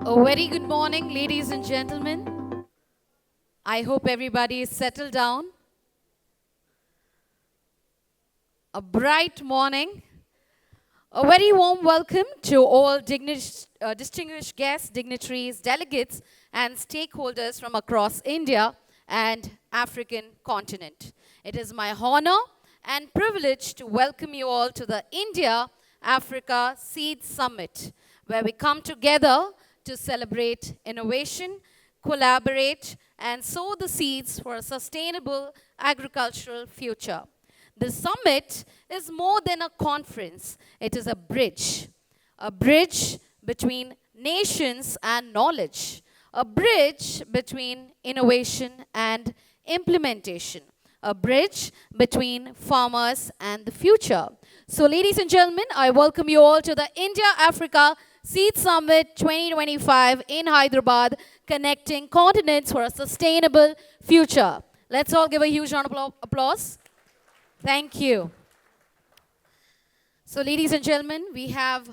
A very good morning, ladies and gentlemen. I hope everybody is settled down. A bright morning. A very warm welcome to all distinguished guests, dignitaries, delegates, and stakeholders from across India and African continent. It is my honor and privilege to welcome you all to the India-Africa Seed Summit, where we come together to celebrate innovation, collaborate, and sow the seeds for a sustainable agricultural future. The summit is more than a conference. It is a bridge between nations and knowledge, a bridge between innovation and implementation, a bridge between farmers and the future. So, ladies and gentlemen, I welcome you all to the India-Africa Seed Summit 2025 in Hyderabad, connecting continents for a sustainable future. Let's all give a huge round of applause. Thank you. So, ladies and gentlemen, we have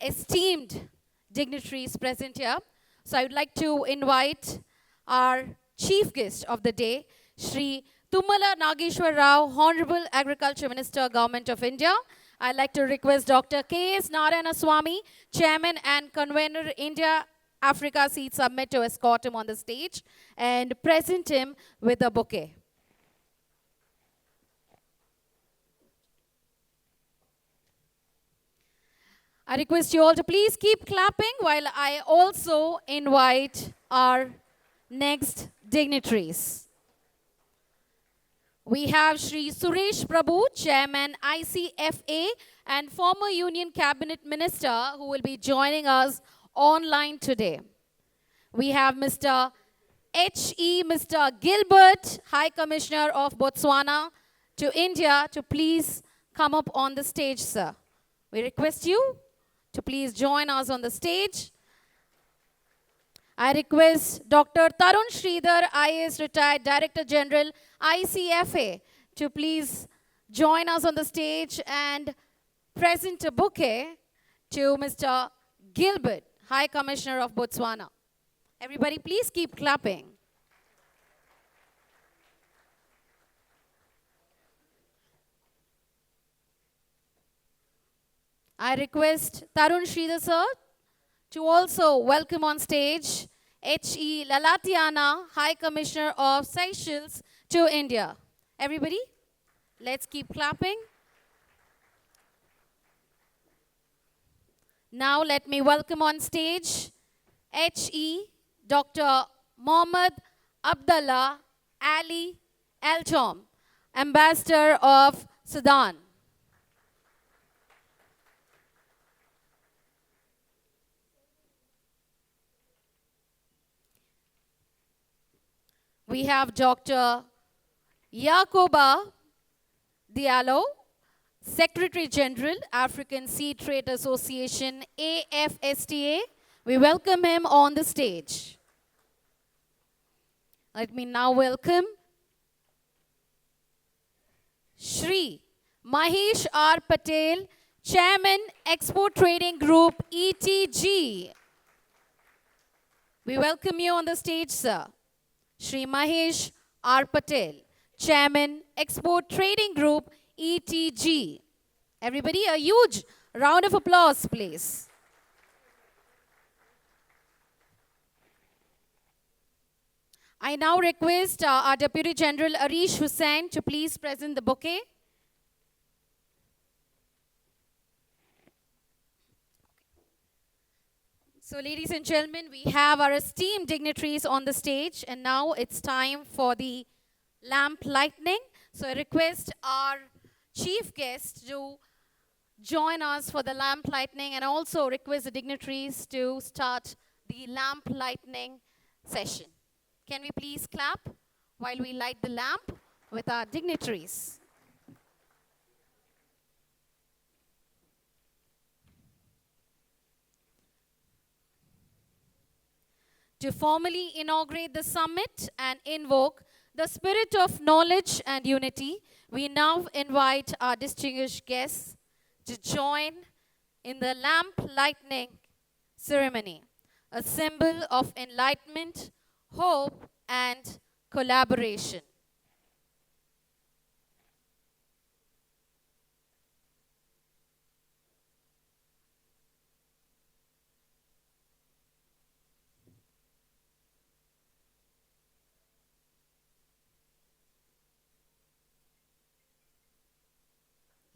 esteemed dignitaries present here. So, I would like to invite our chief guest of the day, Shri Tummala Nageshwar Rao, Honorable Agriculture Minister, Government of India. I'd like to request Dr. K.S. Narayanaswamy, Chairman and Convener, India Africa Seed Summit, to escort him on the stage and present him with a bouquet. I request you all to please keep clapping while I also invite our next dignitaries. We have Shri Suresh Prabhu, Chairman ICFA and former Union Cabinet Minister, who will be joining us online today. We have Mr. Mr. Gilbert, High Commissioner of Botswana to India, to please come up on the stage, sir. We request you to please join us on the stage. I request Dr. Tarun Sridhar, IAS retired Director General, ICFA, to please join us on the stage and present a bouquet to Mr. Gilbert, High Commissioner of Botswana. Everybody, please keep clapping. I request Tarun Sridhar sir to also welcome on stage H.E. Lalatiana, High Commissioner of Seychelles to India. Everybody, let's keep clapping. Now let me welcome on stage H.E. Dr. Mohammad Abdallah Ali Al-Tom, Ambassador of Sudan. We have Dr. Yacoba Diallo, Secretary General, African Seed Trade Association, AFSTA. We welcome him on the stage. Let me now welcome Shri Mahesh R. Patel, Chairman, Export Trading Group, ETG. We welcome you on the stage, sir. Shri Mahesh R. Patel, Chairman, Export Trading Group, ETG. Everybody, a huge round of applause, please. I now request our Deputy General Arish Hussain to please present the bouquet. So, ladies and gentlemen, we have our esteemed dignitaries on the stage, and now it's time for the lamp lighting. So, I request our chief guest to join us for the lamp lighting, and also request the dignitaries to start the lamp lighting session. Can we please clap while we light the lamp with our dignitaries? To formally inaugurate the summit and invoke the spirit of knowledge and unity, we now invite our distinguished guests to join in the lamp lighting ceremony. a symbol of enlightenment, hope, and collaboration.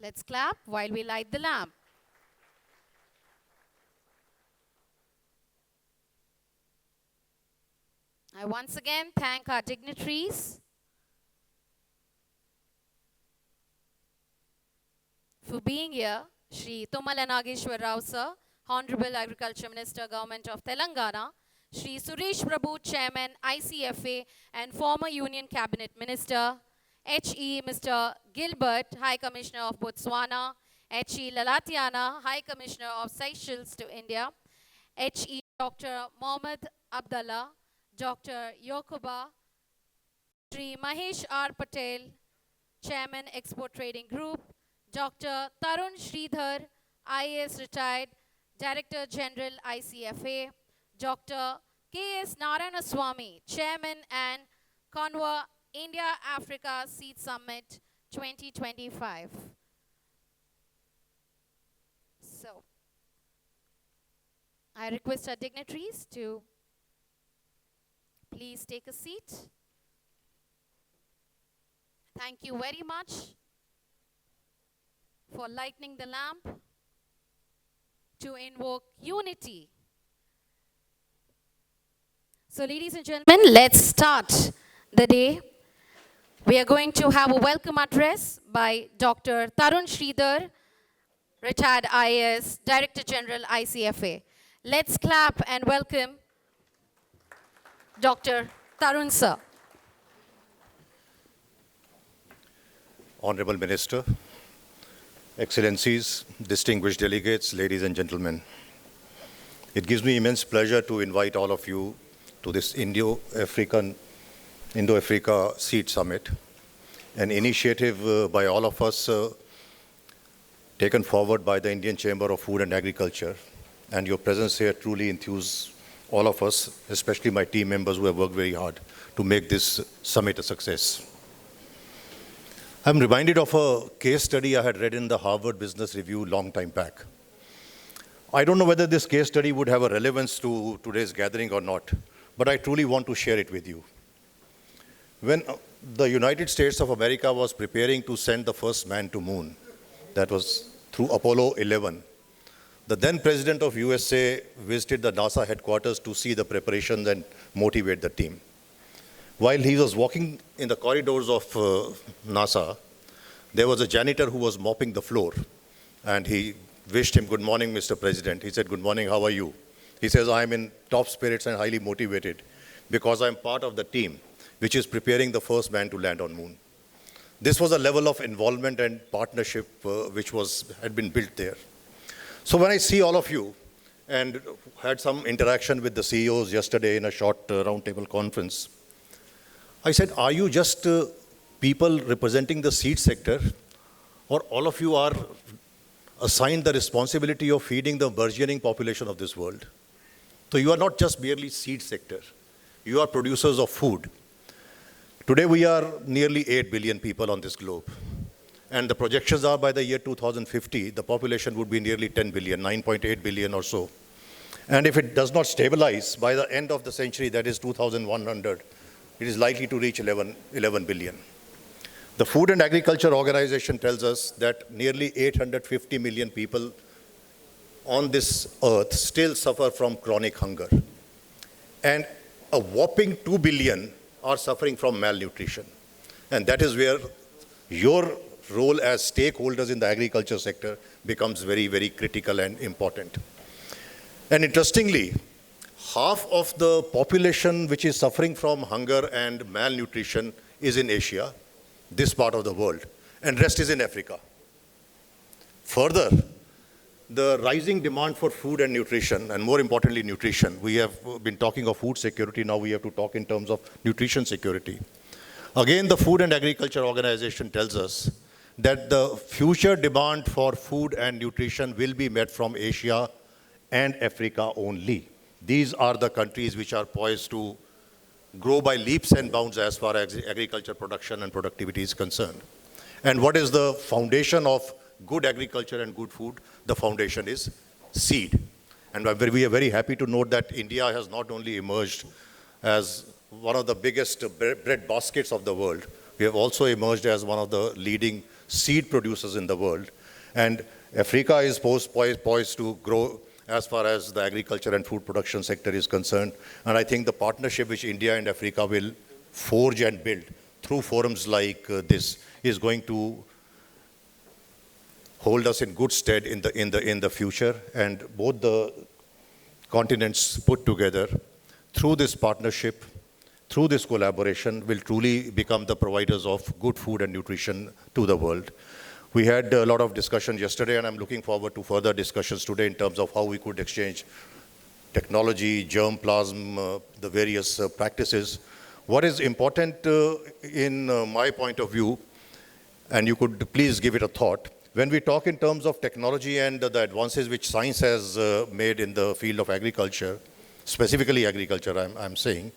Let's clap while we light the lamp. I once again thank our dignitaries for being here. Shri Tumala Nageshwar Rao sir, Honorable Agriculture Minister, Government of Telangana. Shri Suresh Prabhu, Chairman, ICFA and former Union Cabinet Minister. H.E. Mr. Gilbert, High Commissioner of Botswana. H.E. Lalatiana, High Commissioner of Seychelles to India. H.E. Dr. Mohammad Abdallah, Dr. Yokoba, Shri Mahesh R. Patel, Chairman, Export Trading Group, Dr. Tarun Sridhar, IAS retired, Director General, ICFA, Dr. K.S. Narayanaswamy, Chairman and Convoy, India-Africa Seed Summit 2025. So, I request our dignitaries to please take a seat. Thank you very much for lighting the lamp to invoke unity. So, ladies and gentlemen, let's start the day. We are going to have a welcome address by Dr. Tarun Sridhar, retired IAS, Director General, ICFA. Let's clap and welcome Dr. Tarun sir. Honorable Minister, Excellencies, distinguished delegates, ladies and gentlemen. It gives me immense pleasure to invite all of you to this Indo-Africa Seed Summit, an initiative by all of us taken forward by the Indian Chamber of Food and Agriculture. And your presence here truly enthuses all of us, especially my team members who have worked very hard to make this summit a success. I'm reminded of a case study I had read in the Harvard Business Review long time back. I don't know whether this case study would have a relevance to today's gathering or not, but I truly want to share it with you. When the United States of America was preparing to send the first man to moon, that was through Apollo 11, the then president of USA visited the NASA headquarters to see the preparations and motivate the team. While he was walking in the corridors of NASA, there was a janitor who was mopping the floor, and he wished him, "Good morning, Mr. President." He said, "Good morning, how are you?" He says, "I'm in top spirits and highly motivated because I'm part of the team which is preparing the first man to land on moon." This was a level of involvement and partnership which had been built there. So when I see all of you, and had some interaction with the CEOs yesterday in a short roundtable conference, I said, are you just people representing the seed sector, or all of you are assigned the responsibility of feeding the burgeoning population of this world? So you are not just merely seed sector. You are producers of food. Today we are nearly 8 billion people on this globe. And the projections are by the year 2050, the population would be nearly 10 billion, 9.8 billion or so. And if it does not stabilize, by the end of the century, that is 2100, it is likely to reach 11 billion. The Food and Agriculture Organization tells us that nearly 850 million people on this earth still suffer from chronic hunger. And a whopping 2 billion are suffering from malnutrition. And that is where your role as stakeholders in the agriculture sector becomes very, very critical and important. And interestingly, half of the population which is suffering from hunger and malnutrition is in Asia, this part of the world, and rest is in Africa. Further, the rising demand for food and nutrition, and more importantly nutrition, we have been talking of food security, now we have to talk in terms of nutrition security. Again, the Food and Agriculture Organization tells us that the future demand for food and nutrition will be met from Asia and Africa only. these are the countries which are poised to grow by leaps and bounds as far as agriculture production and productivity is concerned. And what is the foundation of good agriculture and good food? The foundation is seed. And we are very happy to note that India has not only emerged as one of the biggest bread baskets of the world, we have also emerged as one of the leading seed producers in the world. And Africa is poised to grow as far as the agriculture and food production sector is concerned. And I think the partnership which India and Africa will forge and build through forums like this is going to hold us in good stead in the future. And both the continents put together through this partnership, through this collaboration, will truly become the providers of good food and nutrition to the world. We had a lot of discussion yesterday, and I'm looking forward to further discussions today in terms of how we could exchange technology, germplasm, the various practices. What is important in my point of view, and you could please give it a thought, when we talk in terms of technology and the advances which science has made in the field of agriculture, specifically agriculture, I'm saying,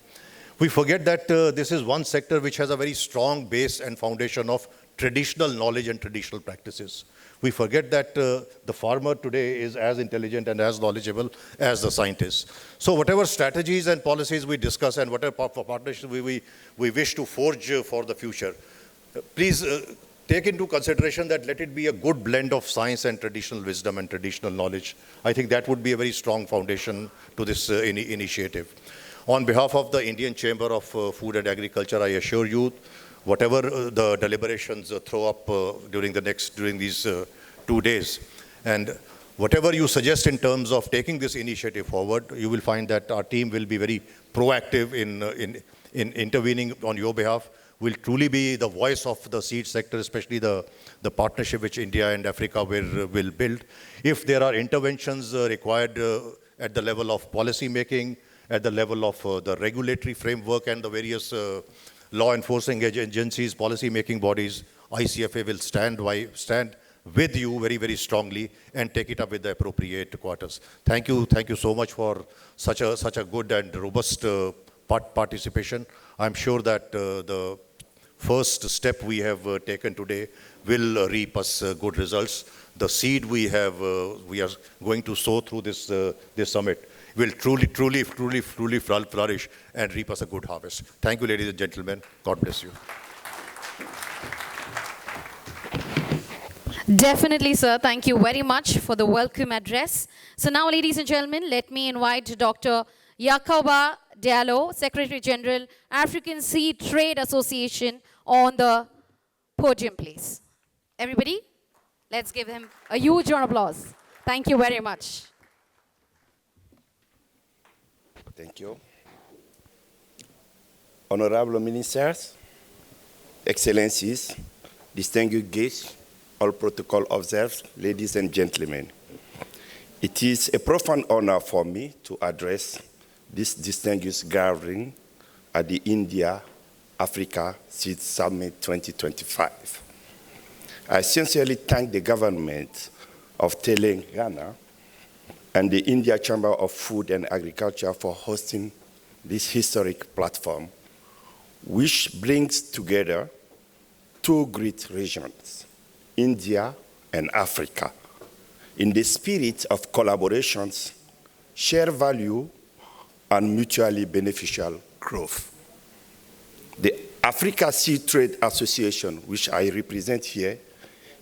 we forget that this is one sector which has a very strong base and foundation of traditional knowledge and traditional practices. We forget that the farmer today is as intelligent and as knowledgeable as the scientist. So whatever strategies and policies we discuss and whatever partnerships we wish to forge for the future, please take into consideration that let it be a good blend of science and traditional wisdom and traditional knowledge. I think that would be a very strong foundation to this initiative. On behalf of the Indian Chamber of Food and Agriculture, I assure you, whatever the deliberations throw up during these 2 days, and whatever you suggest in terms of taking this initiative forward, you will find that our team will be very proactive in intervening on your behalf. Will truly be the voice of the seed sector, especially the partnership which India and Africa will build. If there are interventions required at the level of policy making, at the level of the regulatory framework and the various law enforcing agencies, policy making bodies, ICFA will stand with you very, very strongly and take it up with the appropriate quarters. Thank you so much for such a good and robust participation. I'm sure that the first step we have taken today will reap us good results. The seed we are going to sow through this summit will truly flourish and reap us a good harvest. Thank you, ladies and gentlemen. God bless you. Definitely, sir. Thank you very much for the welcome address. So now, ladies and gentlemen, let me invite Dr. Yacoba Diallo, Secretary General, African Seed Trade Association, on the podium, please. Everybody, let's give him a huge round of applause. Thank you very much. Thank you. Honorable Ministers, Excellencies, distinguished guests, all protocol observed, ladies and gentlemen. It is a profound honor for me to address this distinguished gathering at the India-Africa Seed Summit 2025. I sincerely thank the government of Telangana and the India Chamber of Food and Agriculture for hosting this historic platform, which brings together two great regions, India and Africa, in the spirit of collaborations, shared value, and mutually beneficial growth. The Africa Seed Trade Association, which I represent here,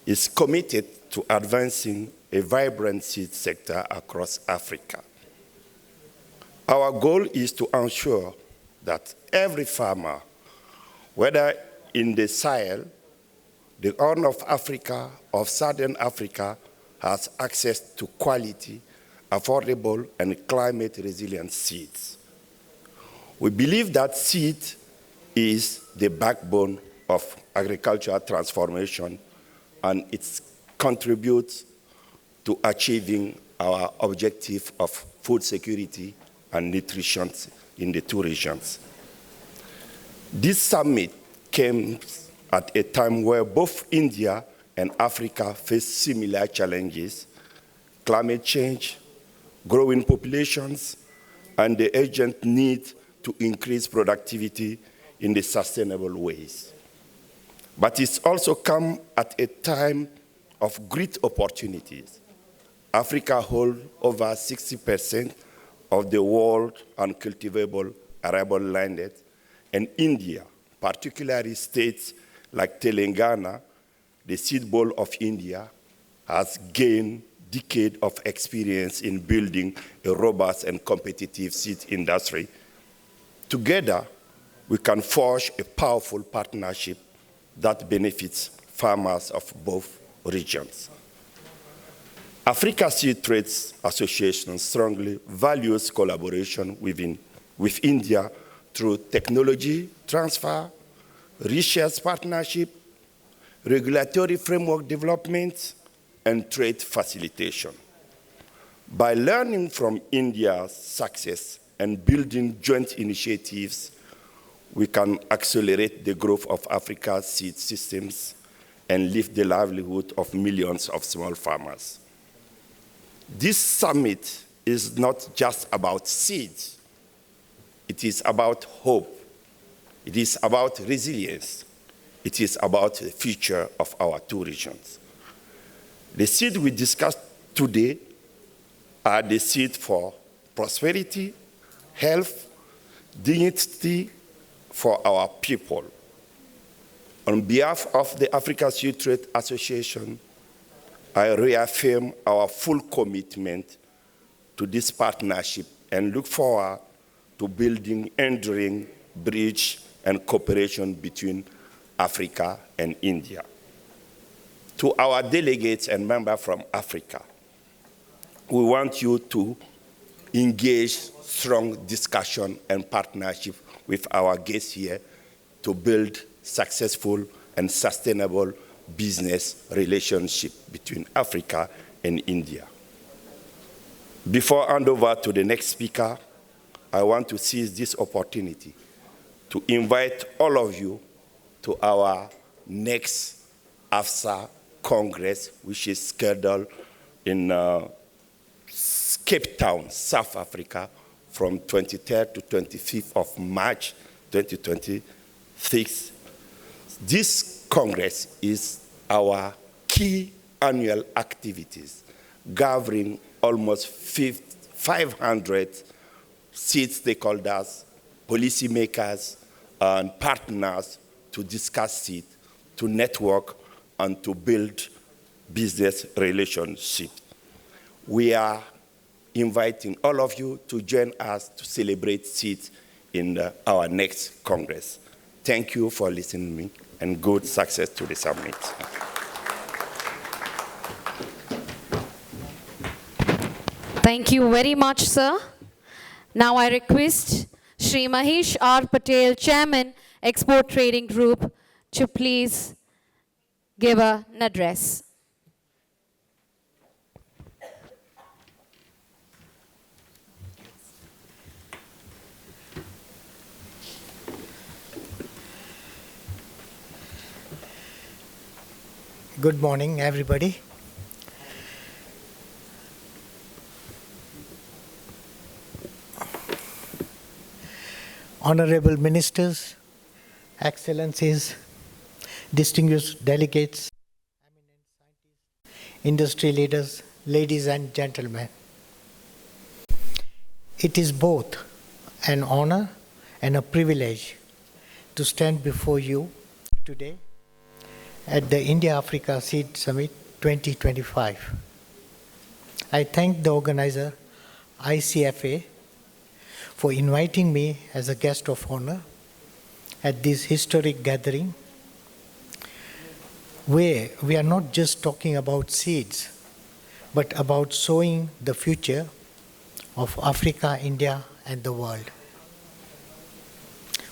is committed to advancing a vibrant seed sector across Africa. Our goal is to ensure that every farmer, whether in the Sahel, the Horn of Africa, or Southern Africa, has access to quality, affordable, and climate-resilient seeds. We believe that seed is the backbone of agricultural transformation, and it contributes to achieving our objective of food security and nutrition in the two regions. This summit came at a time where both India and Africa face similar challenges: climate change, growing populations, and the urgent need to increase productivity in the sustainable ways. But it's also come at a time of great opportunities. Africa holds over 60% of the world uncultivable arable land, and India, particularly states like Telangana, the seed bowl of India, has gained decades of experience in building a robust and competitive seed industry. Together, we can forge a powerful partnership that benefits farmers of both regions. Africa Seed Trade Association strongly values collaboration with India through technology transfer, research partnership, regulatory framework development, and trade facilitation. By learning from India's success and building joint initiatives, we can accelerate the growth of Africa's seed systems and lift the livelihood of millions of small farmers. This summit is not just about seeds. It is about hope. It is about resilience. It is about the future of our two regions. The seeds we discussed today are the seed for prosperity, health, dignity for our people. On behalf of the Africa Seed Trade Association, I reaffirm our full commitment to this partnership and look forward to building enduring bridge and cooperation between Africa and India. To our delegates and members from Africa, we want you to engage strong discussion and partnership with our guests here to build successful and sustainable business relationship between Africa and India. Before I hand over to the next speaker, I want to seize this opportunity to invite all of you to our next AFSA Congress, which is scheduled in Cape Town, South Africa, from 23rd to 25th of March 2026. This Congress is our key annual activities, gathering almost 500 seed stakeholders, policymakers, and partners to discuss seed, to network, and to build business relationships. We are inviting all of you to join us to celebrate seed in our next Congress. Thank you for listening to me, and good success to the summit. Thank you very much, sir. Now I request Shri Mahesh R. Patel, Chairman, Export Trading Group, to please give an address. Good morning, everybody. Honorable ministers, excellencies, distinguished delegates, eminent scientists, industry leaders, ladies and gentlemen. It is both an honor and a privilege to stand before you today at the India-Africa Seed Summit 2025. I thank the organizer, ICFA, for inviting me as a guest of honor at this historic gathering, where we are not just talking about seeds, but about sowing the future of Africa, India, and the world.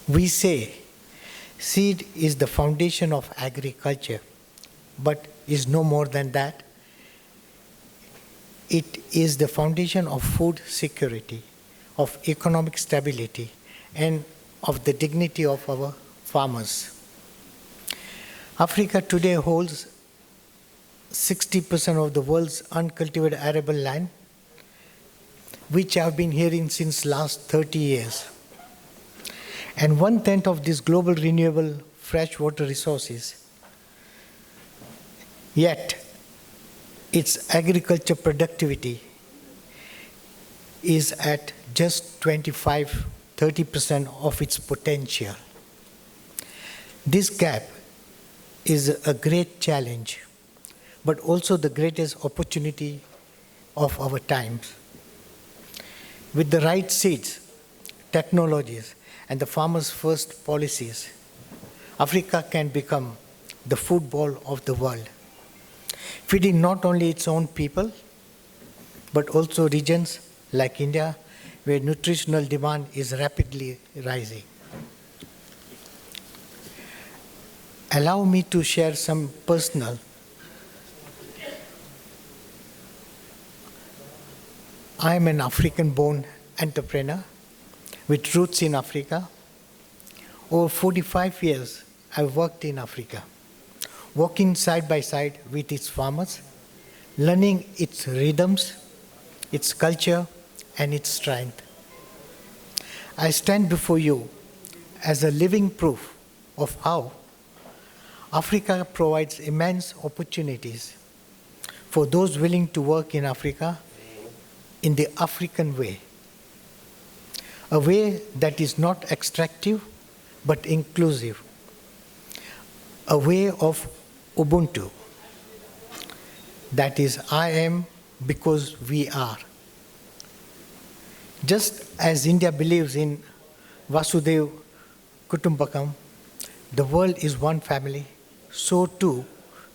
We say seed is the foundation of agriculture, but is no more than that. It is the foundation of food security, of economic stability, and of the dignity of our farmers. Africa today holds 60% of the world's uncultivated arable land. which I've been hearing since last 30 years. And 1/10 of this global renewable freshwater resources. Yet, its agriculture productivity is at just 25-30% of its potential. This gap is a great challenge, but also the greatest opportunity of our times. With the right seeds, technologies, and the farmers' first policies, Africa can become the food bowl of the world, feeding not only its own people, but also regions like India, where nutritional demand is rapidly rising. Allow me to share some personal. I am an African-born entrepreneur with roots in Africa. Over 45 years, I've worked in Africa, working side by side with its farmers, learning its rhythms, its culture, and its strength. I stand before you as a living proof of how Africa provides immense opportunities for those willing to work in Africa in the African way, a way that is not extractive but inclusive, a way of Ubuntu, that is, I am because we are. Just as India believes in Vasudhaiva Kutumbakam, the world is one family, so too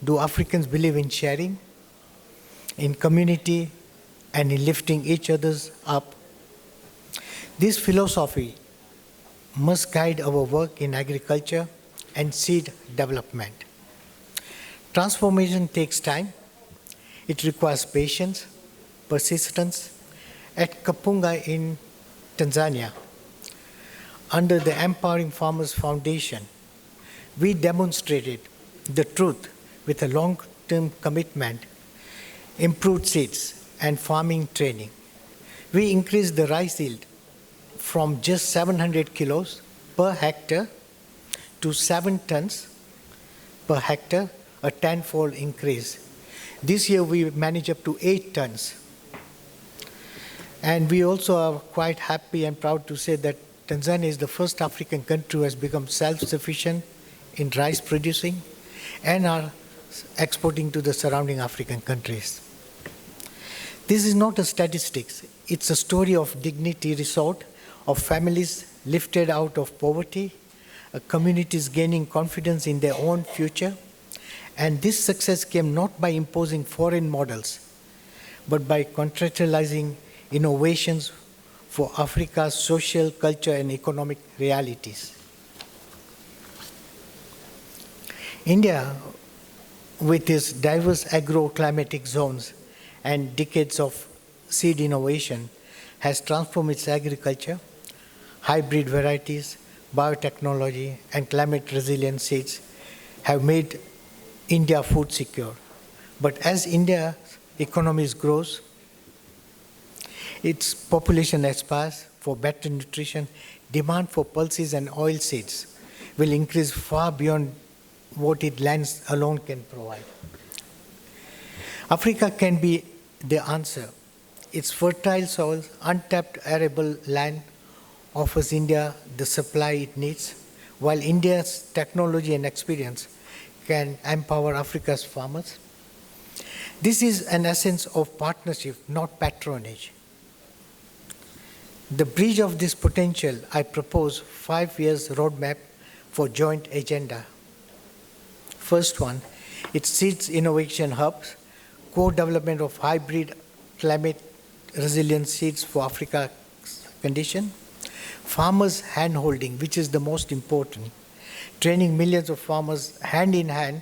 do Africans believe in sharing, in community, and in lifting each other's up. This philosophy must guide our work in agriculture and seed development. Transformation takes time. It requires patience, persistence. At Kapunga in Tanzania, under the Empowering Farmers Foundation, we demonstrated the truth with a long-term commitment, improved seeds, and farming training. We increased the rice yield from just 700 kilos per hectare to 7 tons per hectare, a tenfold increase. This year we managed up to 8 tons. And we also are quite happy and proud to say that Tanzania is the first African country who has become self-sufficient in rice producing and are exporting to the surrounding African countries. This is not a statistics, it's a story of dignity restored, of families lifted out of poverty, communities gaining confidence in their own future. And this success came not by imposing foreign models, but by contractualizing innovations for Africa's social, culture, and economic realities. India, with its diverse agro-climatic zones and decades of seed innovation, has transformed its agriculture. Hybrid varieties, biotechnology, and climate-resilient seeds have made India food secure. But as India's economy grows, its population aspires for better nutrition, demand for pulses and oil seeds will increase far beyond what its lands alone can provide. Africa can be the answer. Its fertile soils, untapped arable land offers India the supply it needs, while India's technology and experience can empower Africa's farmers. This is an essence of partnership, not patronage. The bridge of this potential, I propose 5 years roadmap for joint agenda. First one, it seeds innovation hubs, co-development of hybrid climate resilient seeds for Africa's condition, farmers hand-holding, which is the most important, training millions of farmers hand in hand,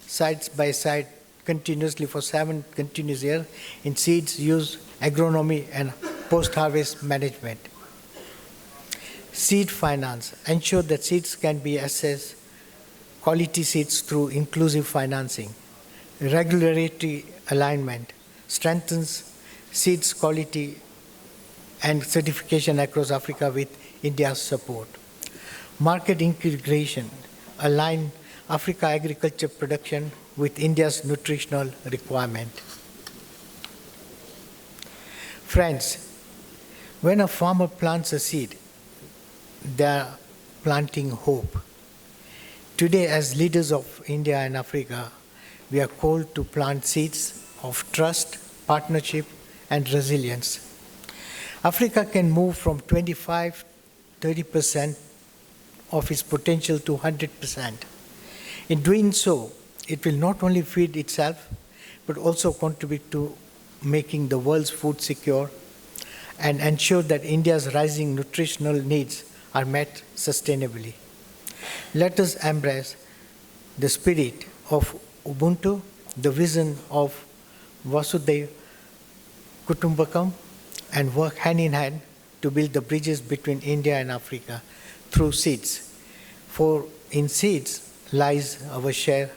side by side, continuously for 7 continuous years in seeds use, agronomy, and post-harvest management. Seed finance, ensure that seeds can be assessed, quality seeds through inclusive financing. Regulatory alignment, strengthens seeds quality and certification across Africa with India's support. Market integration align Africa agriculture production with India's nutritional requirement. Friends, when a farmer plants a seed, they are planting hope. Today, as leaders of India and Africa, we are called to plant seeds of trust, partnership, and resilience. Africa can move from 25-30% of its potential to 100%. In doing so, it will not only feed itself, but also contribute to making the world's food secure and ensure that India's rising nutritional needs are met sustainably. Let us embrace the spirit of Ubuntu, the vision of Vasudhaiva Kutumbakam, and work hand in hand to build the bridges between India and Africa through seeds. For in seeds lies our shared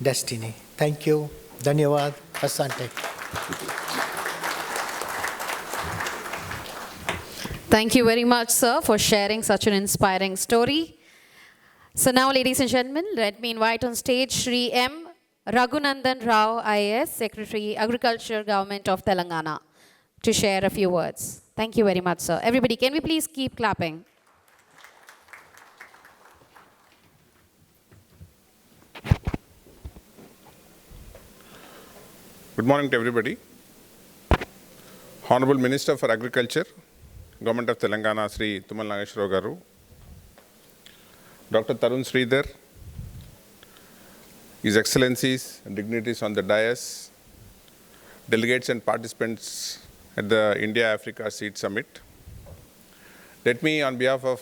destiny. Thank you. Dhanyawad. Asante. Thank you very much, sir, for sharing such an inspiring story. So now, ladies and gentlemen, let me invite on stage Shri M. Raghunandan Rao, IAS, Secretary, Agriculture, Government of Telangana, to share a few words. Thank you very much, sir. Everybody, can we please keep clapping? Good morning to everybody. Honorable Minister for Agriculture, Government of Telangana, Sri Tumal Nageshwara Garu, Dr. Tarun Sridhar, His Excellencies and dignitaries on the dais, delegates and participants at the India-Africa Seed Summit. Let me, on behalf of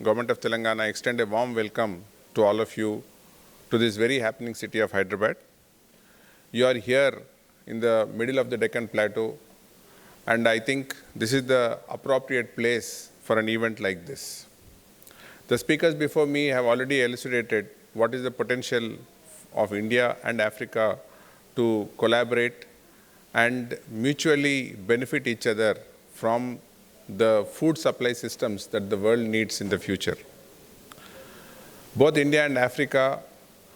Government of Telangana, extend a warm welcome to all of you to this very happening city of Hyderabad. You are here in the middle of the Deccan Plateau, and I think this is the appropriate place for an event like this. The speakers before me have already elucidated what is the potential of India and Africa to collaborate and mutually benefit each other from the food supply systems that the world needs in the future. Both India and Africa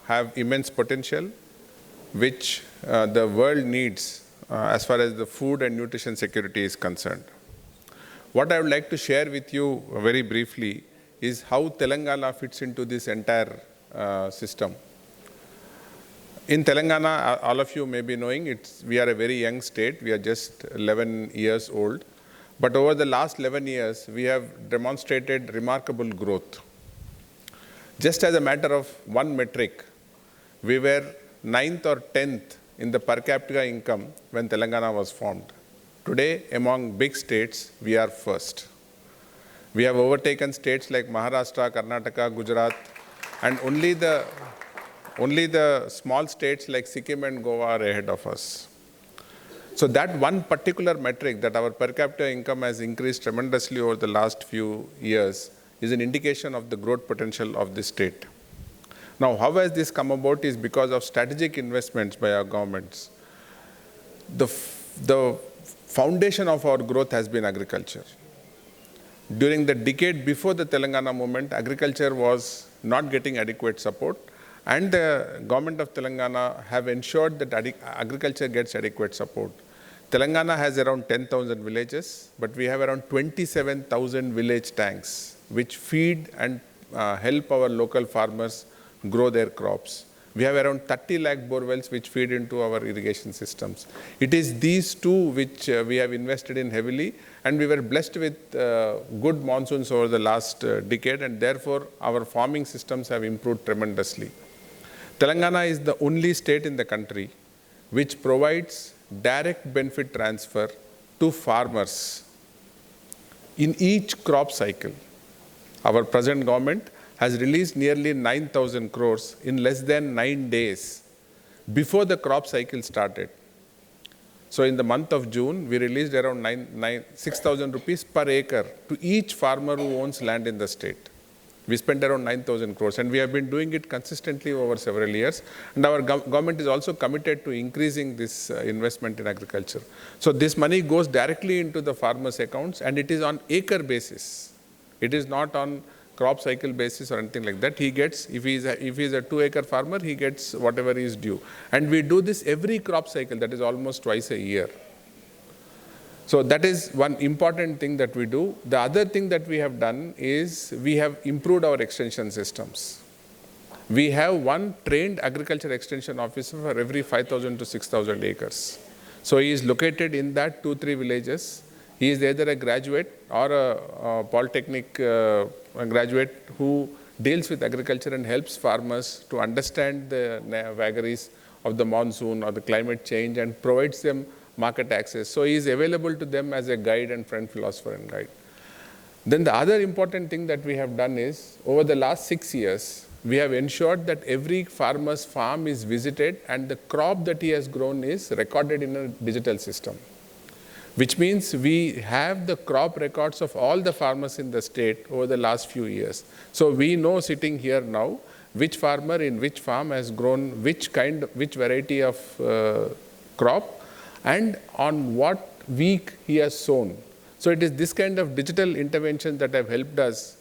have immense potential, which the world needs as far as the food and nutrition security is concerned. What I would like to share with you very briefly is how Telangana fits into this entire system. In Telangana, all of you may be knowing, we are a very young state. We are just 11 years old. But over the last 11 years, we have demonstrated remarkable growth. Just as a matter of one metric, we were 9th or 10th in the per capita income when Telangana was formed. Today, among big states, we are first. We have overtaken states like Maharashtra, Karnataka, Gujarat, and only the small states like Sikkim and Goa are ahead of us. So that one particular metric, that our per capita income has increased tremendously over the last few years, is an indication of the growth potential of this state. Now, how has this come about is because of strategic investments by our governments. The foundation of our growth has been agriculture. During the decade before the Telangana movement, agriculture was not getting adequate support, and the government of Telangana have ensured that agriculture gets adequate support. Telangana has around 10,000 villages, but we have around 27,000 village tanks, which feed and help our local farmers grow their crops. We have around 30 lakh borewells which feed into our irrigation systems. It is these two which we have invested in heavily, and we were blessed with good monsoons over the last decade, and therefore our farming systems have improved tremendously. Telangana is the only state in the country which provides direct benefit transfer to farmers in each crop cycle. Our present government has released nearly 9,000 crores in less than 9 days before the crop cycle started. So in the month of June, we released around 6,000 rupees per acre to each farmer who owns land in the state. We spent around 9,000 crores, and we have been doing it consistently over several years. And our government is also committed to increasing this investment in agriculture. So this money goes directly into the farmers' accounts, and it is on acre basis. It is not on crop cycle basis or anything like that. He gets, if he is a 2-acre farmer, he gets whatever is due. And we do this every crop cycle, that is almost twice a year. So that is one important thing that we do. The other thing that we have done is we have improved our extension systems. We have one trained agriculture extension officer for every 5,000 to 6,000 acres. So he is located in that 2-3 villages. He is either a graduate or a polytechnic graduate who deals with agriculture and helps farmers to understand the vagaries of the monsoon or the climate change and provides them market access. So he is available to them as a guide and friend, philosopher and guide. Then the other important thing that we have done is, over the last 6 years, we have ensured that every farmer's farm is visited and the crop that he has grown is recorded in a digital system, which means we have the crop records of all the farmers in the state over the last few years. So we know, sitting here now, which farmer in which farm has grown which variety of crop, and on what week he has sown. So it is this kind of digital intervention that have helped us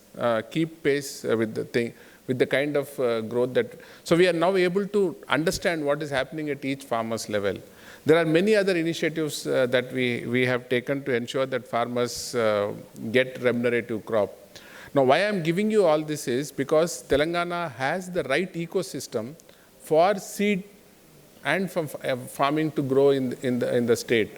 keep pace with the kind of growth that. So we are now able to understand what is happening at each farmer's level. There are many other initiatives that we have taken to ensure that farmers get remunerative crop. Now, why I am giving you all this is because Telangana has the right ecosystem for seed and from farming to grow in the state.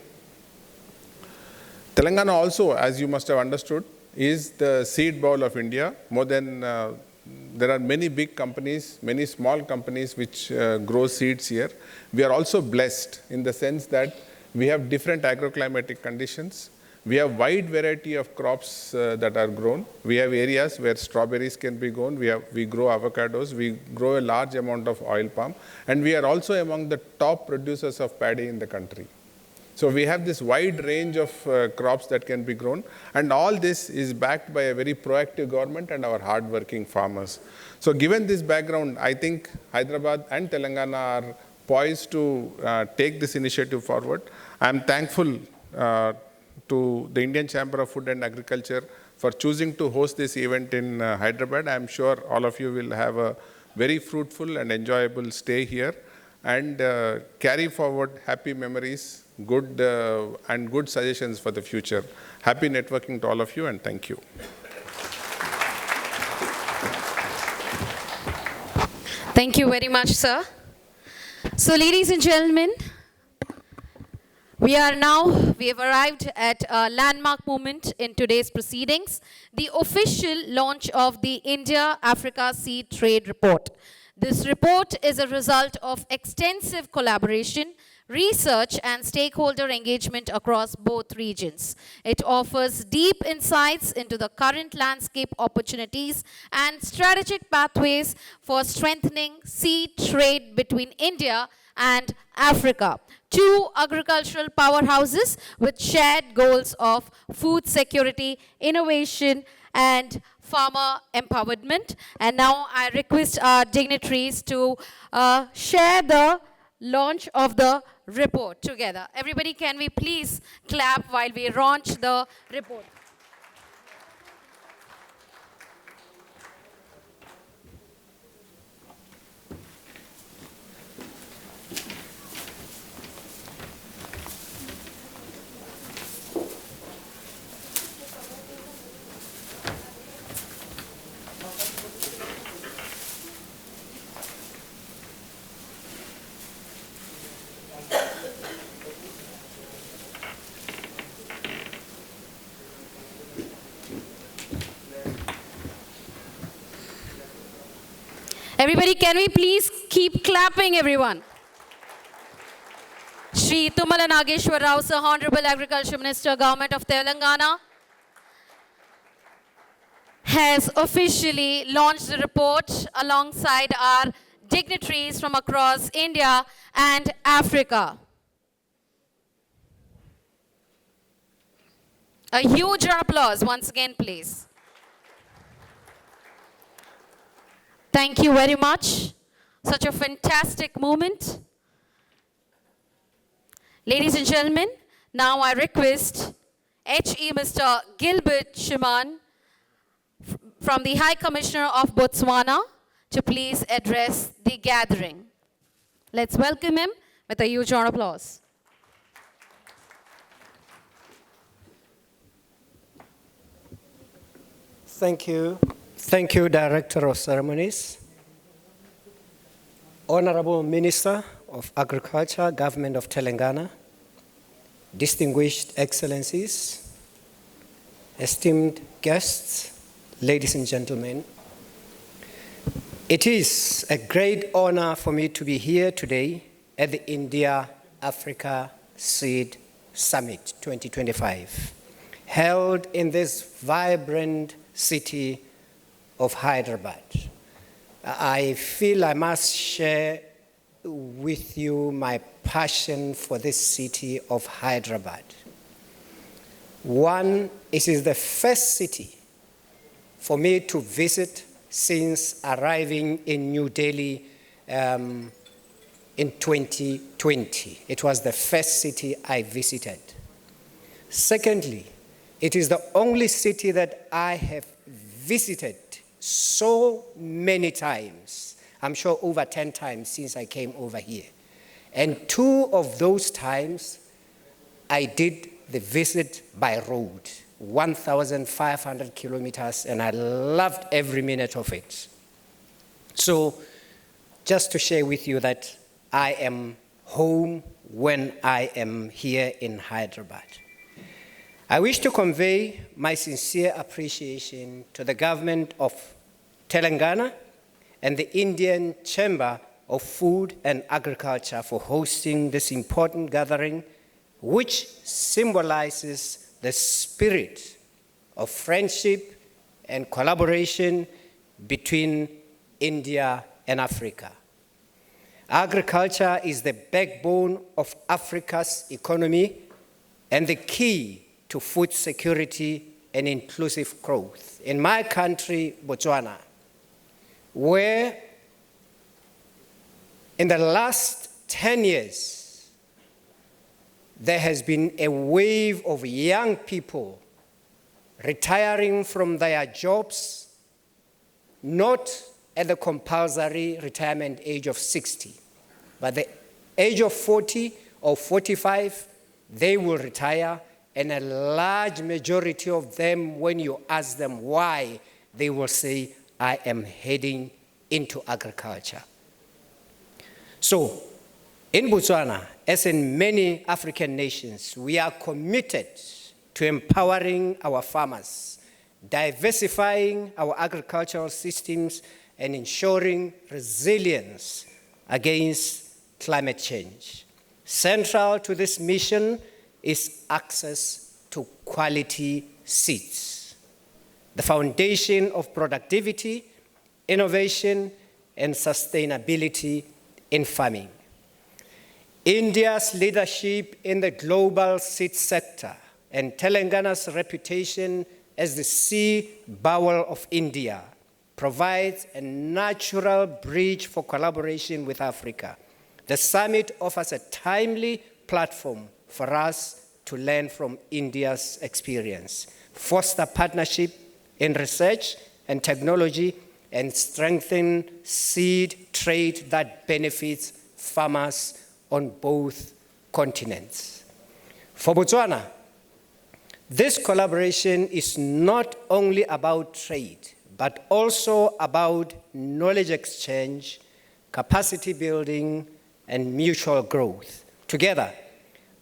Telangana also, as you must have understood, is the seed bowl of India. More than, there are many big companies, many small companies which grow seeds here. We are also blessed in the sense that we have different agroclimatic conditions. We have wide variety of crops that are grown. We have areas where strawberries can be grown. We grow avocados. We grow a large amount of oil palm. And we are also among the top producers of paddy in the country. So we have this wide range of crops that can be grown. And all this is backed by a very proactive government and our hardworking farmers. So given this background, I think Hyderabad and Telangana are poised to take this initiative forward. I am thankful to the Indian Chamber of Food and Agriculture for choosing to host this event in Hyderabad. I am sure all of you will have a very fruitful and enjoyable stay here and carry forward happy memories, good suggestions for the future. Happy networking to all of you, and thank you. Thank you very much, sir. So, ladies and gentlemen, we have arrived at a landmark moment in today's proceedings, the official launch of the India-Africa Seed Trade Report. This report is a result of extensive collaboration, research and stakeholder engagement across both regions. It offers deep insights into the current landscape opportunities and strategic pathways for strengthening seed trade between India and Africa, two agricultural powerhouses with shared goals of food security, innovation, and farmer empowerment. And now I request our dignitaries to share the launch of the report together. Everybody, can we please clap while we launch the report? Everybody, can we please keep clapping, everyone? Shri Tumala Nageshwar Rao, Sir, Honorable Agriculture Minister, Government of Telangana, has officially launched the report alongside our dignitaries from across India and Africa. A huge applause once again, please. Thank you very much. Such a fantastic moment. Ladies and gentlemen, now I request HE Mr. Gilbert Shiman from the High Commissioner of Botswana to please address the gathering. Let's welcome him with a huge round of applause. Thank you. Thank you, Director of Ceremonies. Honorable Minister of Agriculture, Government of Telangana, distinguished excellencies, esteemed guests, ladies and gentlemen, it is a great honor for me to be here today at the India-Africa Seed Summit 2025, held in this vibrant city of Hyderabad. I feel I must share with you my passion for this city of Hyderabad. One, it is the first city for me to visit since arriving in New Delhi in 2020. It was the first city I visited. Secondly, it is the only city that I have visited so many times. I'm sure over 10 times since I came over here. And 2 of those times, I did the visit by road, 1,500 kilometers, and I loved every minute of it. So just to share with you that I am home when I am here in Hyderabad. I wish to convey my sincere appreciation to the government of Telangana and the Indian Chamber of Food and Agriculture for hosting this important gathering, which symbolizes the spirit of friendship and collaboration between India and Africa. Agriculture is the backbone of Africa's economy and the key to food security and inclusive growth. In my country, Botswana, where in the last 10 years, there has been a wave of young people retiring from their jobs, not at the compulsory retirement age of 60, but the age of 40 or 45, they will retire, and a large majority of them, when you ask them why, they will say, I am heading into agriculture. So, in Botswana, as in many African nations, we are committed to empowering our farmers, diversifying our agricultural systems, and ensuring resilience against climate change. Central to this mission is access to quality seeds, the foundation of productivity, innovation, and sustainability in farming. India's leadership in the global seed sector and Telangana's reputation as the sea bowel of India provides a natural bridge for collaboration with Africa. The summit offers a timely platform for us to learn from India's experience, foster partnership in research and technology, and strengthen seed trade that benefits farmers on both continents. For Botswana, this collaboration is not only about trade, but also about knowledge exchange, capacity building, and mutual growth. Together,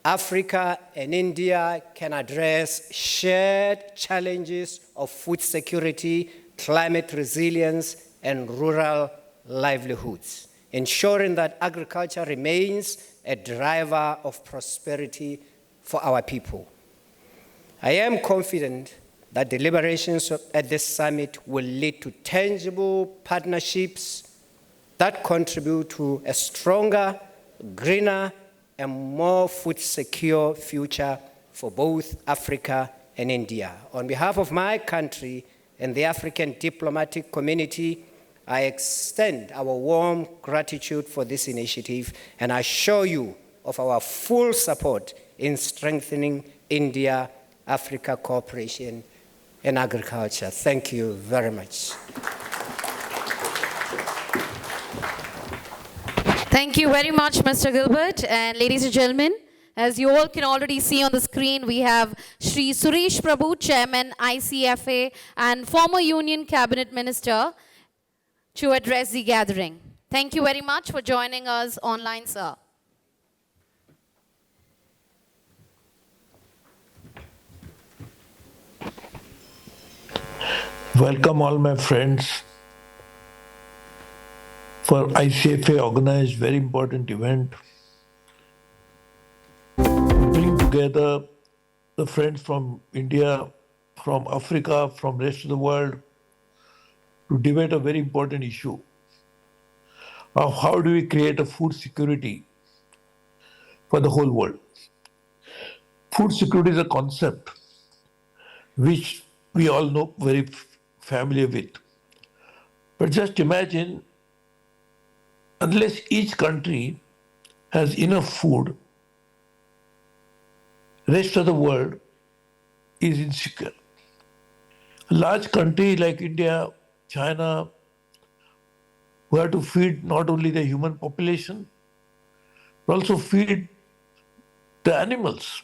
Africa and India can address shared challenges of food security, climate resilience, and rural livelihoods, ensuring that agriculture remains a driver of prosperity for our people. I am confident that deliberations at this summit will lead to tangible partnerships that contribute to a stronger, greener, and more food-secure future for both Africa and India. On behalf of my country and the African diplomatic community, I extend our warm gratitude for this initiative and assure you of our full support in strengthening India-Africa cooperation in agriculture. Thank you very much. Thank you very much, Mr. Gilbert. And ladies and gentlemen, as you all can already see on the screen, we have Shri Suresh Prabhu, Chairman, ICFA, and former Union Cabinet Minister, to address the gathering. Thank you very much for joining us online, sir. Welcome all my friends for ICFA organized very important event. Bring together the friends from India, from Africa, from rest of the world to debate a very important issue of how do we create a food security for the whole world. Food security is a concept which we all know very familiar with. But just imagine, unless each country has enough food, rest of the world is insecure. A large country like India, China, who have to feed not only the human population, but also feed the animals,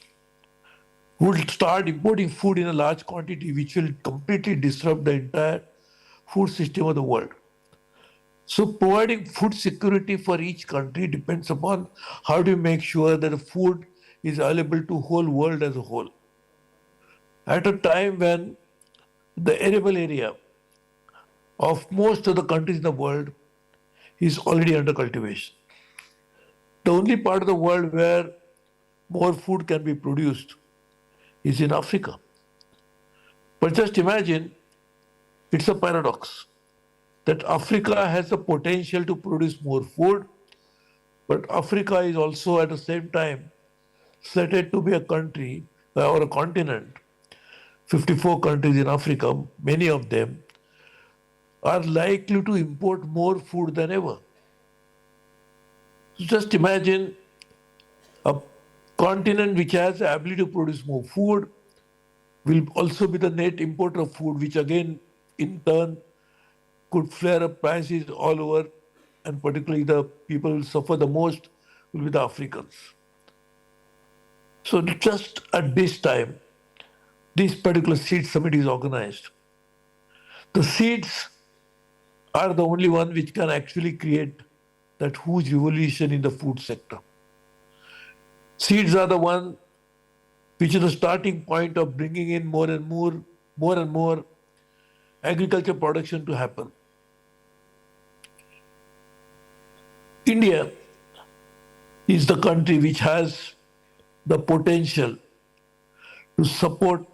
would start importing food in a large quantity, which will completely disrupt the entire food system of the world. So providing food security for each country depends upon how do you make sure that the food is available to whole world as a whole. At a time when the arable area of most of the countries in the world is already under cultivation. The only part of the world where more food can be produced is in Africa. But just imagine, it's a paradox that Africa has the potential to produce more food, but Africa is also at the same time slated to be a country or a continent. 54 countries in Africa, many of them are likely to import more food than ever. So just imagine a continent which has the ability to produce more food will also be the net importer of food, which again, in turn, could flare up prices all over, and particularly the people who will suffer the most will be the Africans. So just at this time, this particular seed summit is organized. The seeds are the only one which can actually create that huge revolution in the food sector. Seeds are the one which is the starting point of bringing in more and more agriculture production to happen. India is the country which has the potential to support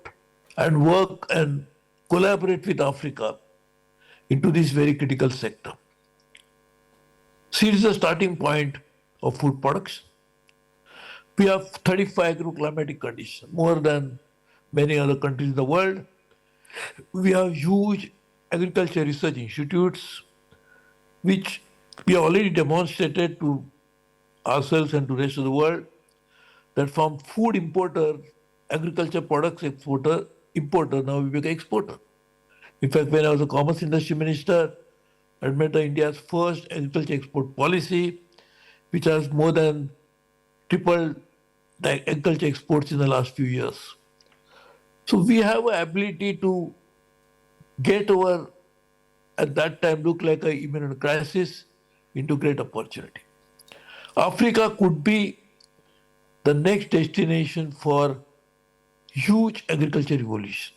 and work and collaborate with Africa into this very critical sector. Seed is the starting point of food production. We have 35 agroclimatic conditions, more than many other countries in the world. We have huge agriculture research institutes, which we have already demonstrated to ourselves and to the rest of the world that from food importer, agriculture products exporter, importer, now we become exporter. In fact, when I was a commerce industry minister, I made India's first agriculture export policy, which has more than tripled the agriculture exports in the last few years. So we have an ability to get over, at that time, look like a imminent crisis into great opportunity. Africa could be the next destination for huge agriculture revolution.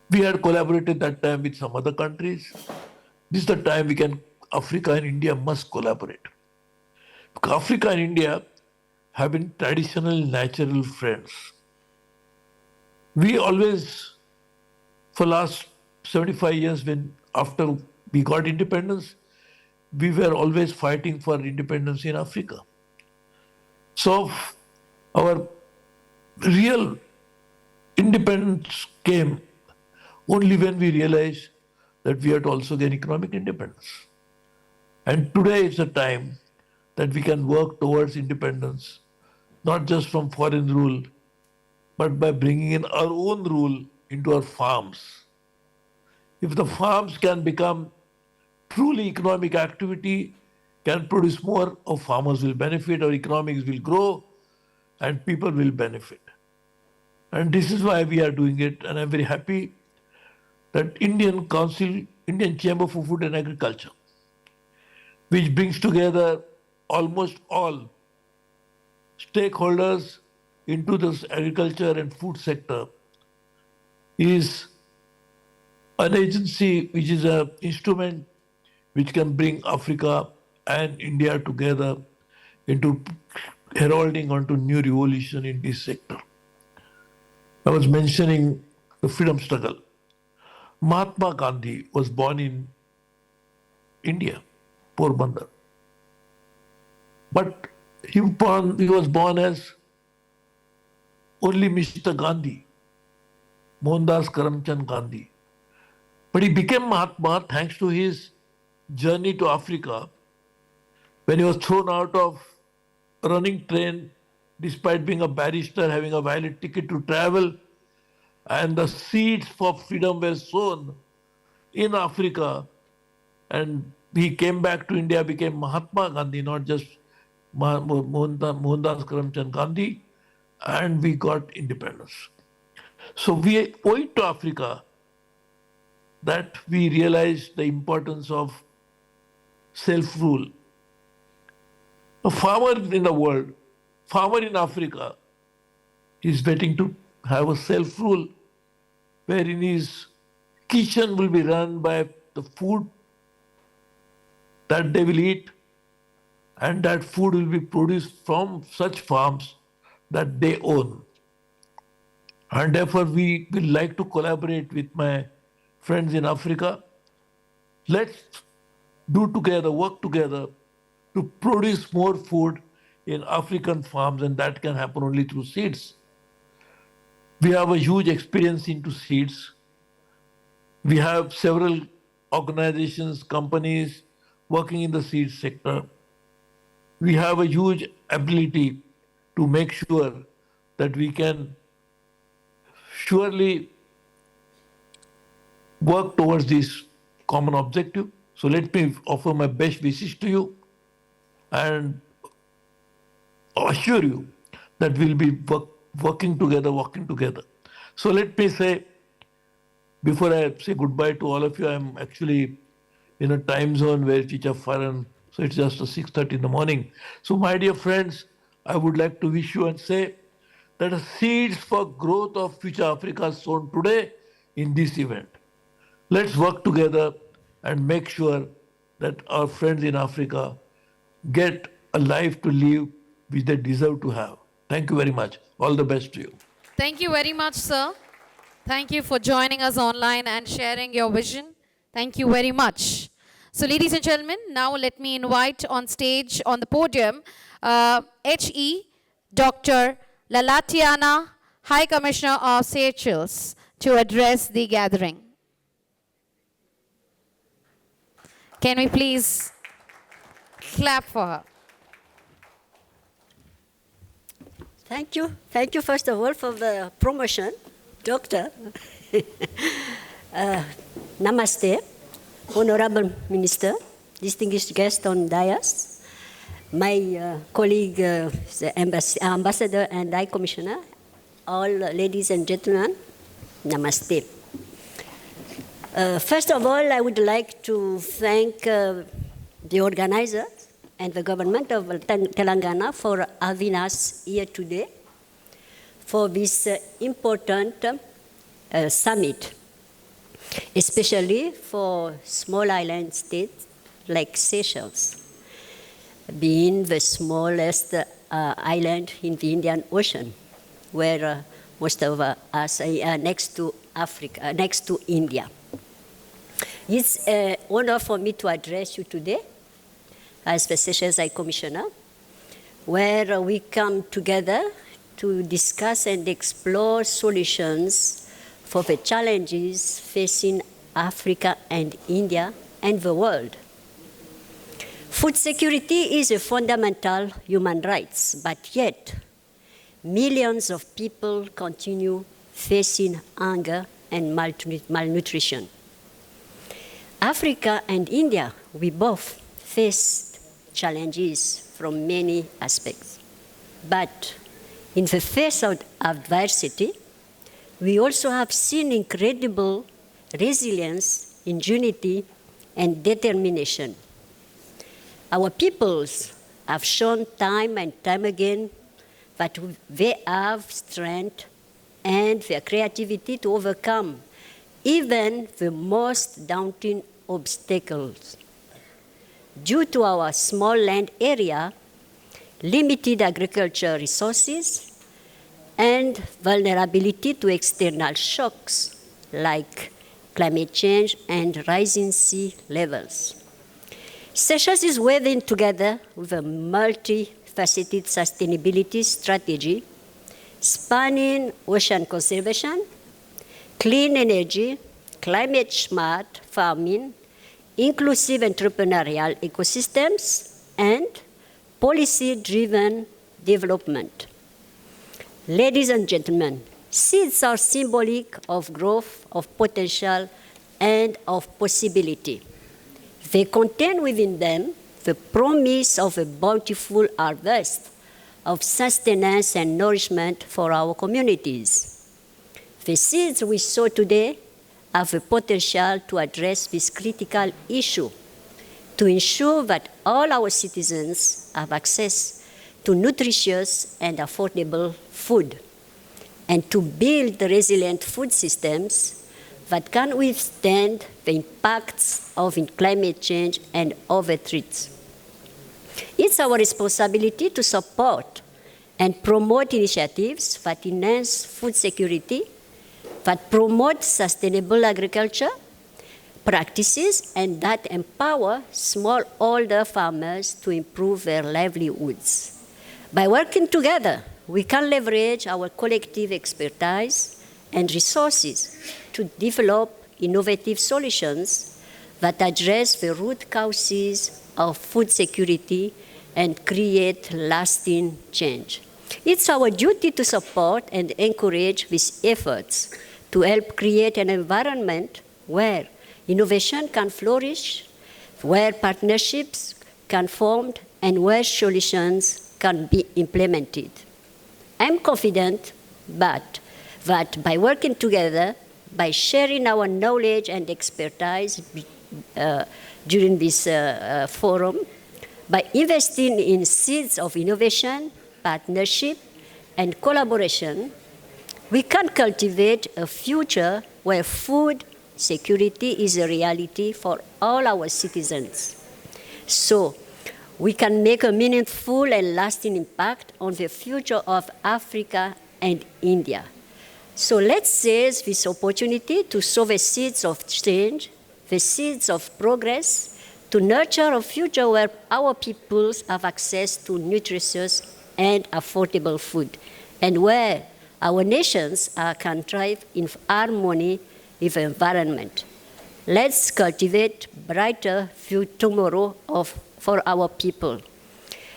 We had collaborated that time with some other countries. This is the time Africa and India must collaborate. Because Africa and India have been traditional natural friends. We always, for last 75 years, after we got independence, we were always fighting for independence in Africa. So our real independence came only when we realized that we have to also gain economic independence. And today is the time that we can work towards independence, not just from foreign rule, but by bringing in our own rule into our farms. If the farms can become truly economic activity, can produce more, our farmers will benefit, our economics will grow, and people will benefit. And this is why we are doing it, and I'm very happy that Indian Council, Indian Chamber for Food and Agriculture, which brings together almost all stakeholders into this agriculture and food sector, is an agency which is an instrument which can bring Africa and India together into heralding onto new revolution in this sector. I was mentioning the freedom struggle. Mahatma Gandhi was born in India, Porbandar. But he was born as only Mr. Gandhi, Mohandas Karamchand Gandhi. But he became Mahatma thanks to his journey to Africa when he was thrown out of a running train despite being a barrister, having a valid ticket to travel, and the seeds for freedom were sown in Africa, and he came back to India, became Mahatma Gandhi, not just Mohandas Karamchand Gandhi, and we got independence. So we owe it to Africa that we realize the importance of self-rule. A farmer in the world, farmer in Africa, is waiting to have a self-rule wherein his kitchen will be run by the food that they will eat, and that food will be produced from such farms that they own. And therefore, we will like to collaborate with my friends in Africa. Let's do together, work together to produce more food in African farms, and that can happen only through seeds. We have a huge experience into seeds. We have several organizations, companies working in the seed sector. We have a huge ability to make sure that we can surely work towards this common objective. So let me offer my best wishes to you and assure you that we'll be working together. So let me say, before I say goodbye to all of you, I'm actually in a time zone where it's foreign, so it's just 6:30 in the morning. So my dear friends, I would like to wish you and say that the seeds for growth of future Africa are sown today in this event. Let's work together and make sure that our friends in Africa get a life to live which they deserve to have. Thank you very much. All the best to you. Thank you very much, sir. Thank you for joining us online and sharing your vision. Thank you very much. So, ladies and gentlemen, now let me invite on stage, on the podium, H.E. Dr. Lalatiana, High Commissioner of Seychelles, to address the gathering. Can we please clap for her? Thank you. Thank you, first of all, for the promotion, Doctor. Namaste, Honorable Minister, distinguished guest on dais, my colleague, the Ambassador and High Commissioner, all ladies and gentlemen, Namaste. First of all, I would like to thank the organizers and the government of Telangana for having us here today for this important summit, especially for small island states like Seychelles, being the smallest island in the Indian Ocean, where most of us are next to Africa, next to India. It's an honor for me to address you today as the Seychelles High Commissioner, where we come together to discuss and explore solutions for the challenges facing Africa and India and the world. Food security is a fundamental human right, but yet millions of people continue facing hunger and malnutrition. Africa and India, we both faced challenges from many aspects. But in the face of adversity, we also have seen incredible resilience, ingenuity, and determination. Our peoples have shown time and time again that they have strength and their creativity to overcome even the most daunting obstacles. Due to our small land area, limited agriculture resources, and vulnerability to external shocks like climate change and rising sea levels. Seychelles is weaving together with a multifaceted sustainability strategy spanning ocean conservation, clean energy, climate-smart farming, inclusive entrepreneurial ecosystems, and policy-driven development. Ladies and gentlemen, seeds are symbolic of growth, of potential, and of possibility. They contain within them the promise of a bountiful harvest of sustenance and nourishment for our communities. The seeds we sow today have the potential to address this critical issue, to ensure that all our citizens have access to nutritious and affordable food, and to build resilient food systems that can withstand the impacts of climate change and other threats. It's our responsibility to support and promote initiatives that enhance food security, that promote sustainable agriculture practices, and that empower smallholder farmers to improve their livelihoods. By working together, we can leverage our collective expertise and resources to develop innovative solutions that address the root causes of food security and create lasting change. It's our duty to support and encourage these efforts to help create an environment where innovation can flourish, where partnerships can form, and where solutions can be implemented. I'm confident that by working together, by sharing our knowledge and expertise during this forum, by investing in seeds of innovation, partnership, and collaboration, we can cultivate a future where food security is a reality for all our citizens. So we can make a meaningful and lasting impact on the future of Africa and India. So let's seize this opportunity to sow the seeds of change, the seeds of progress, to nurture a future where our peoples have access to nutritious and affordable food, and where our nations can thrive in harmony with the environment. Let's cultivate brighter tomorrow for our people.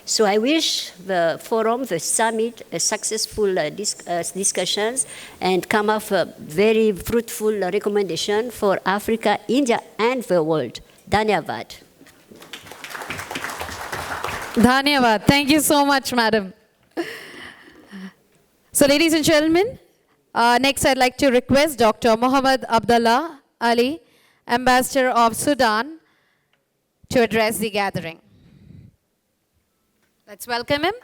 So I wish the forum, the summit, a successful discussions, and come up a very fruitful recommendation for Africa, India, and the world. Dhanyavad. Dhanyavad. Thank you so much, madam. So, ladies and gentlemen, next I'd like to request Dr. Mohammad Abdullah Ali, Ambassador of Sudan, to address the gathering. Let's welcome him.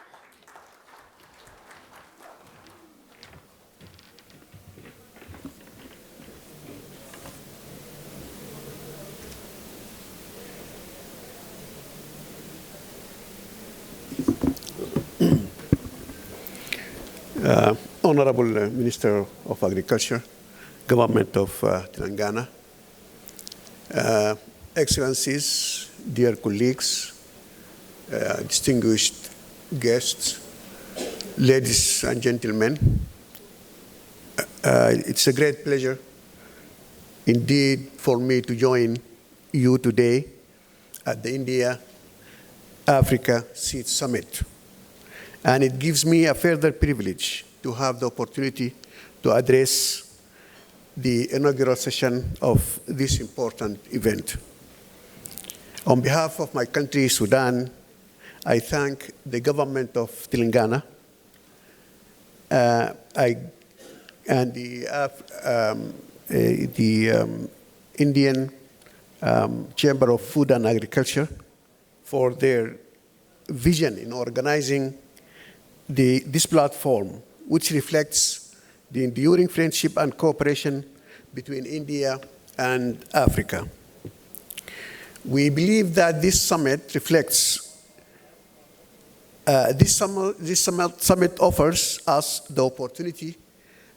Honorable Minister of Agriculture, Government of Telangana, Excellencies, dear colleagues, distinguished guests, ladies and gentlemen, it's a great pleasure indeed for me to join you today at the India-Africa Seed Summit. And it gives me a further privilege to have the opportunity to address the inaugural session of this important event. On behalf of my country, Sudan, I thank the government of Telangana and the Indian Chamber of Food and Agriculture for their vision in organizing this platform, which reflects the enduring friendship and cooperation between India and Africa. We believe that this summit reflects, this summit offers us the opportunity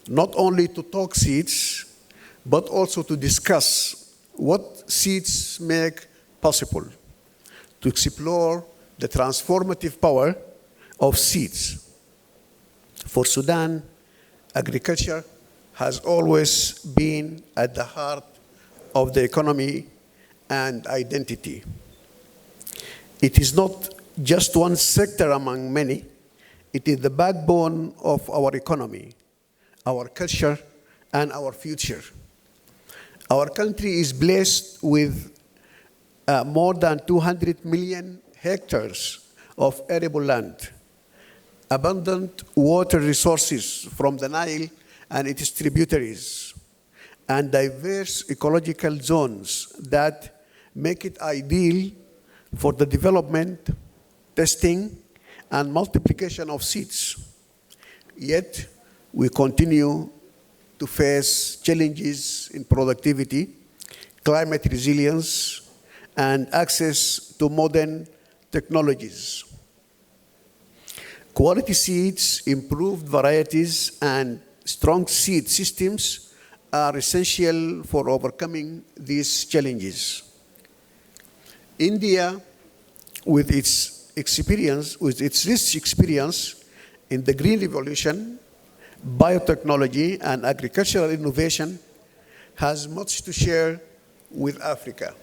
not only to talk seeds, but also to discuss what seeds make possible, to explore the transformative power of seeds. For Sudan, agriculture has always been at the heart of the economy and identity. It is not just one sector among many. It is the backbone of our economy, our culture, and our future. Our country is blessed with more than 200 million hectares of arable land, abundant water resources from the Nile and its tributaries, and diverse ecological zones that make it ideal for the development, testing, and multiplication of seeds. Yet, we continue to face challenges in productivity, climate resilience, and access to modern technologies. Quality seeds, improved varieties, and strong seed systems are essential for overcoming these challenges. India, with its rich experience in the Green Revolution, biotechnology, and agricultural innovation, has much to share with Africa.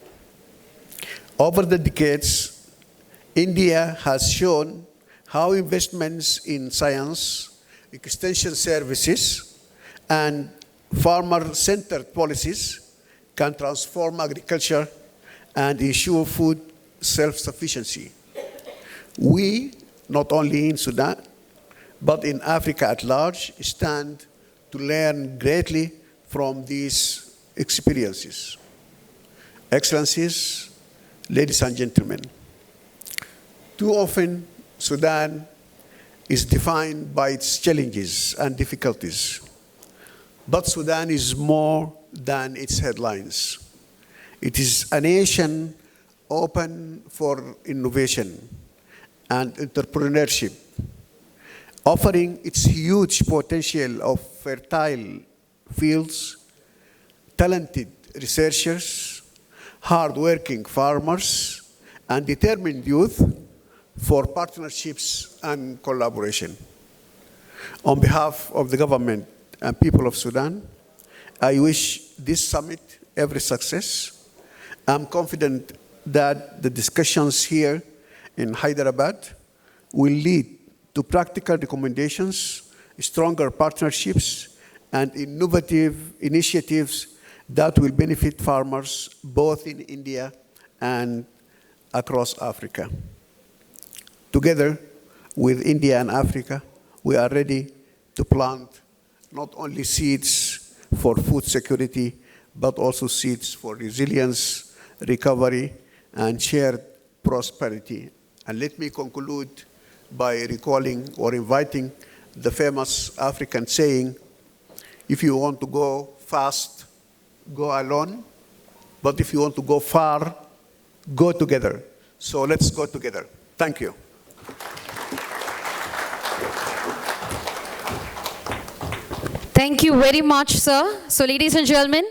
Over the decades, India has shown how investments in science, extension services, and farmer-centered policies can transform agriculture and ensure food self-sufficiency. We, not only in Sudan, but in Africa at large, stand to learn greatly from these experiences. Excellencies, ladies and gentlemen, too often Sudan is defined by its challenges and difficulties. But Sudan is more than its headlines. It is a nation open for innovation and entrepreneurship, offering its huge potential of fertile fields, talented researchers, hardworking farmers, and determined youth for partnerships and collaboration. On behalf of the government and people of Sudan, I wish this summit every success. I'm confident that the discussions here in Hyderabad will lead to practical recommendations, stronger partnerships, and innovative initiatives that will benefit farmers both in India and across Africa. Together with India and Africa, we are ready to plant not only seeds for food security, but also seeds for resilience, recovery, and shared prosperity. And let me conclude by recalling or inviting the famous African saying, if you want to go fast, go alone, but if you want to go far, go together. So let's go together. Thank you. Thank you very much, sir. So, ladies and gentlemen,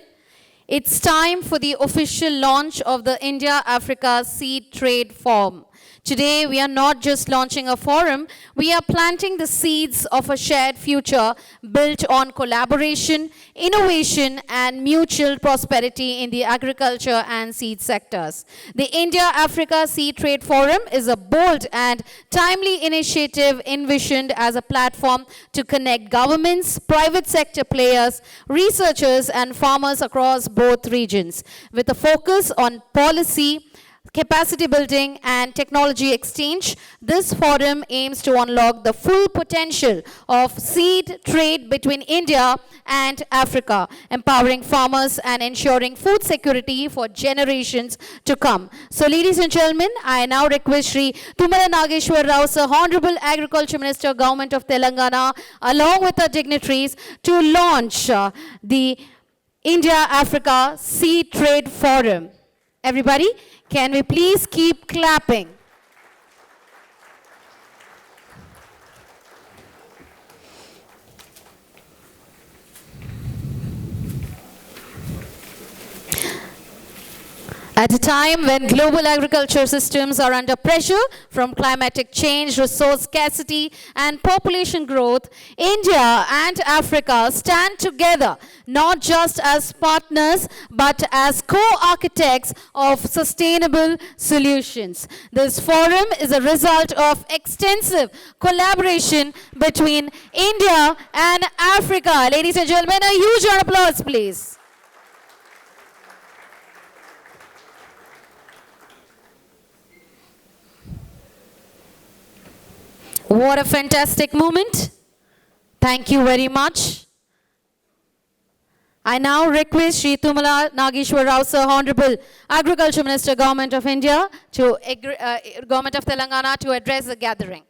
it's time for the official launch of the India-Africa Seed Trade Forum. Today, we are not just launching a forum, we are planting the seeds of a shared future built on collaboration, innovation, and mutual prosperity in the agriculture and seed sectors. The India-Africa Seed Trade Forum is a bold and timely initiative envisioned as a platform to connect governments, private sector players, researchers, and farmers across both regions, with a focus on policy, capacity building, and technology exchange. This forum aims to unlock the full potential of seed trade between India and Africa, empowering farmers and ensuring food security for generations to come. So, ladies and gentlemen, I now request Shri Tumala Nageshwar Rao, Sir, Honorable Agriculture Minister, Government of Telangana, along with our dignitaries, to launch the India-Africa Seed Trade Forum. Everybody, can we please keep clapping? At a time when global agriculture systems are under pressure from climatic change, resource scarcity, and population growth, India and Africa stand together not just as partners but as co-architects of sustainable solutions. This forum is a result of extensive collaboration between India and Africa. Ladies and gentlemen, a huge round of applause, please. What a fantastic moment. Thank you very much. I now request Shri Tumala Nageshwar Rao, Sir, Honorable Agriculture Minister, Government of India, Government of Telangana, to address the gathering.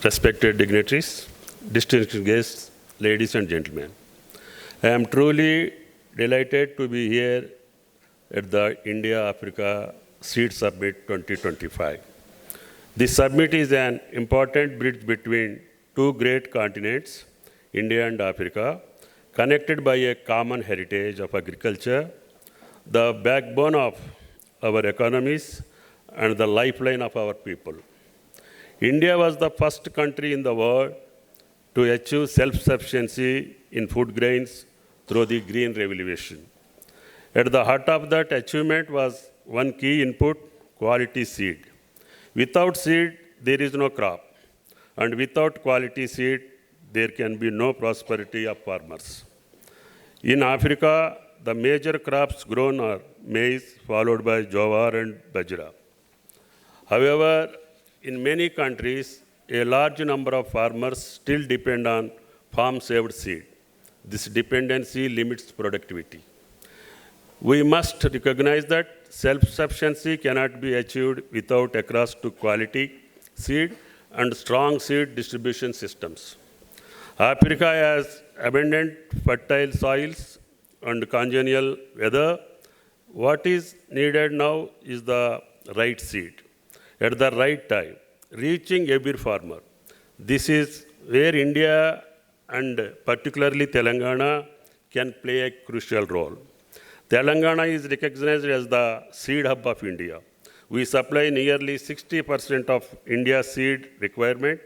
Respected dignitaries, distinguished guests, ladies and gentlemen. I am truly delighted to be here at the India-Africa Seed Summit 2025. This summit is an important bridge between two great continents, India and Africa, connected by a common heritage of agriculture, the backbone of our economies, and the lifeline of our people. India was the first country in the world to achieve self-sufficiency in food grains through the Green Revolution. At the heart of that achievement was one key input, quality seed. Without seed, there is no crop. And without quality seed, there can be no prosperity of farmers. In Africa, the major crops grown are maize, followed by jowar and bajra. However, in many countries, a large number of farmers still depend on farm-saved seed. This dependency limits productivity. We must recognize that self-sufficiency cannot be achieved without access to quality seed and strong seed distribution systems. Africa has abundant fertile soils and congenial weather. What is needed now is the right seed at the right time, reaching every farmer. This is where India and particularly Telangana can play a crucial role. Telangana is recognized as the seed hub of India. We supply nearly 60% of India's seed requirement,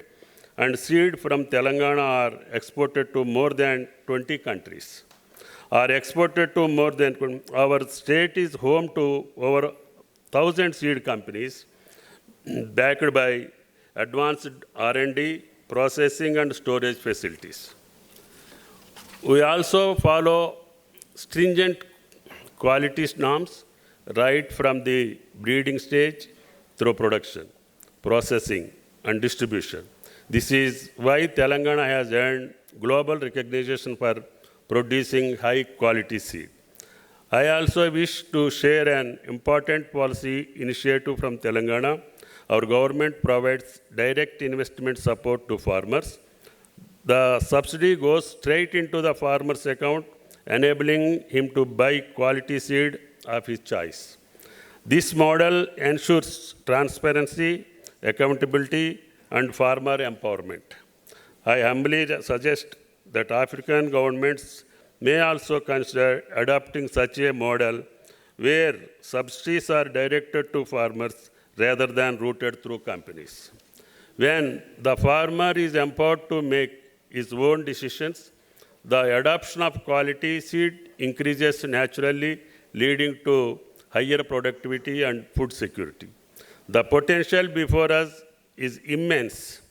and seed from Telangana are exported to more than 20 countries. Our state is home to over 1,000 seed companies backed by advanced R&D, processing and storage facilities. We also follow stringent quality norms right from the breeding stage through production, processing and distribution. This is why Telangana has earned global recognition for producing high quality seed. I also wish to share an important policy initiative from Telangana. Our government provides direct investment support to farmers. The subsidy goes straight into the farmer's account, enabling him to buy quality seed of his choice. This model ensures transparency, accountability, and farmer empowerment. I humbly suggest that African governments may also consider adopting such a model where subsidies are directed to farmers rather than routed through companies. When the farmer is empowered to make his own decisions, the adoption of quality seed increases naturally, leading to higher productivity and food security. The potential before us is immense.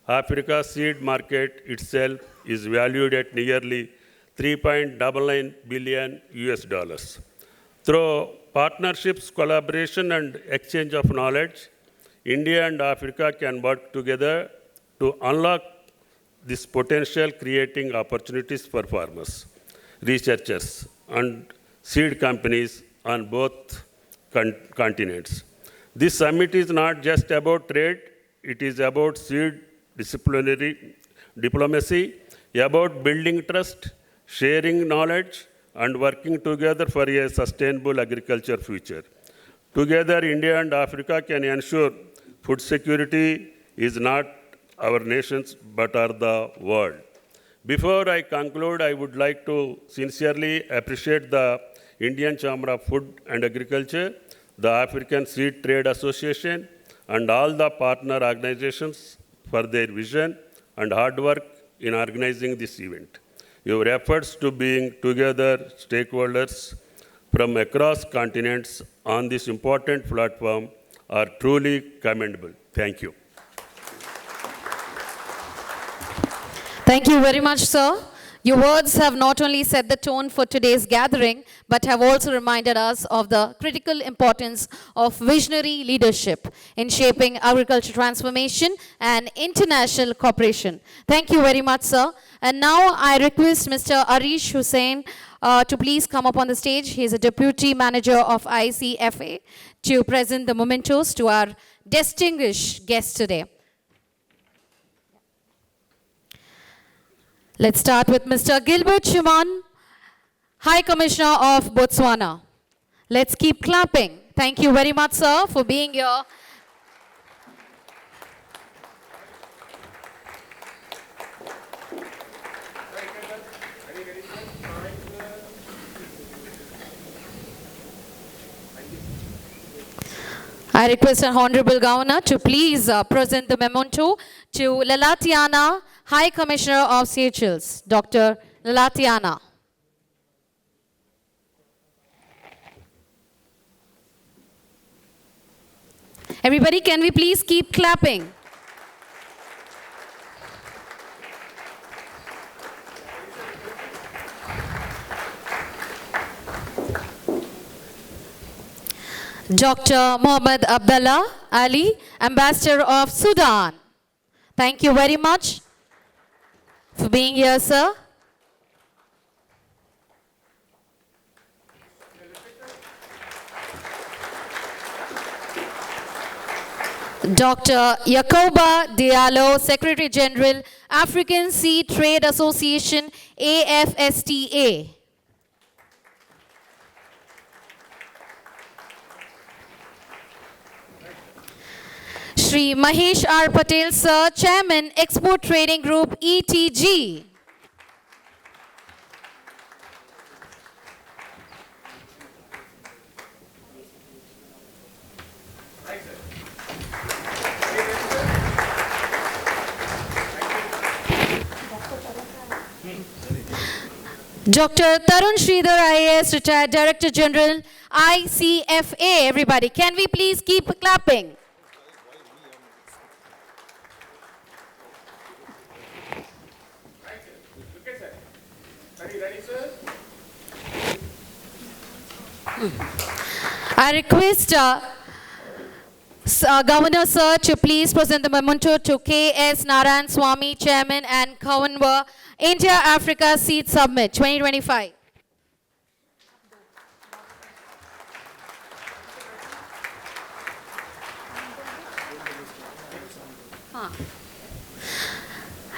Africa's seed market itself is valued at nearly 3.99 billion US dollars. Through partnerships, collaboration, and exchange of knowledge, India and Africa can work together to unlock this potential, creating opportunities for farmers, researchers, and seed companies on both continents. This summit is not just about trade, it is about seed diplomacy, about building trust, sharing knowledge, and working together for a sustainable agriculture future. Together, India and Africa can ensure food security is not our nations, but are the world. Before I conclude, I would like to sincerely appreciate the Indian Chamber of Food and Agriculture, the African Seed Trade Association, and all the partner organizations for their vision and hard work in organizing this event. Your efforts to bring together stakeholders from across continents on this important platform are truly commendable. Thank you. Thank you very much, sir. Your words have not only set the tone for today's gathering, but have also reminded us of the critical importance of visionary leadership in shaping agriculture transformation and international cooperation. Thank you very much, sir. And now I request Mr. Arish Hussain to please come up on the stage. He is a Deputy Manager of ICFA to present the mementos to our distinguished guests today. Let's start with Mr. Gilbert Chiman, High Commissioner of Botswana. Let's keep clapping. Thank you very much, sir, for being here. I request an Honorable Governor to please present the memento to Lalatiana, High Commissioner of Seychelles, Dr. Lalatiana. Everybody, can we please keep clapping? Dr. Mohammed Abdallah Ali, Ambassador of Sudan. Thank you very much for being here, sir. Dr. Yacoba Diallo, Secretary General, African Seed Trade Association, AFSTA. Shri Mahesh R. Patel, Sir, Chairman, Export Trading Group, ETG. Dr. Tarun Sridhar, IAS, Retired Director General, ICFA. Everybody, can we please keep clapping? I request Governor Sir to please present the memento to K.S. Narayan Swamy, Chairman and Convener, India-Africa Seed Summit 2025.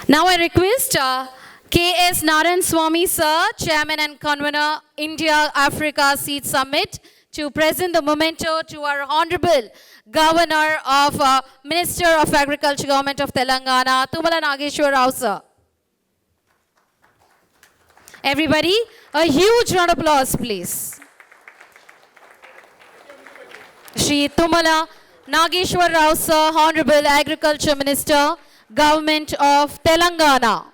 Now I request K.S. Narayan Swamy, Sir, Chairman and Convener, India-Africa Seed Summit to present the memento to our Honorable Governor of Minister of Agriculture, Government of Telangana, Tumala Nageshwar Rao, sir. Everybody, a huge round of applause, please. Shri Tumala Nageshwar Rao, sir, Honorable Agriculture Minister, Government of Telangana.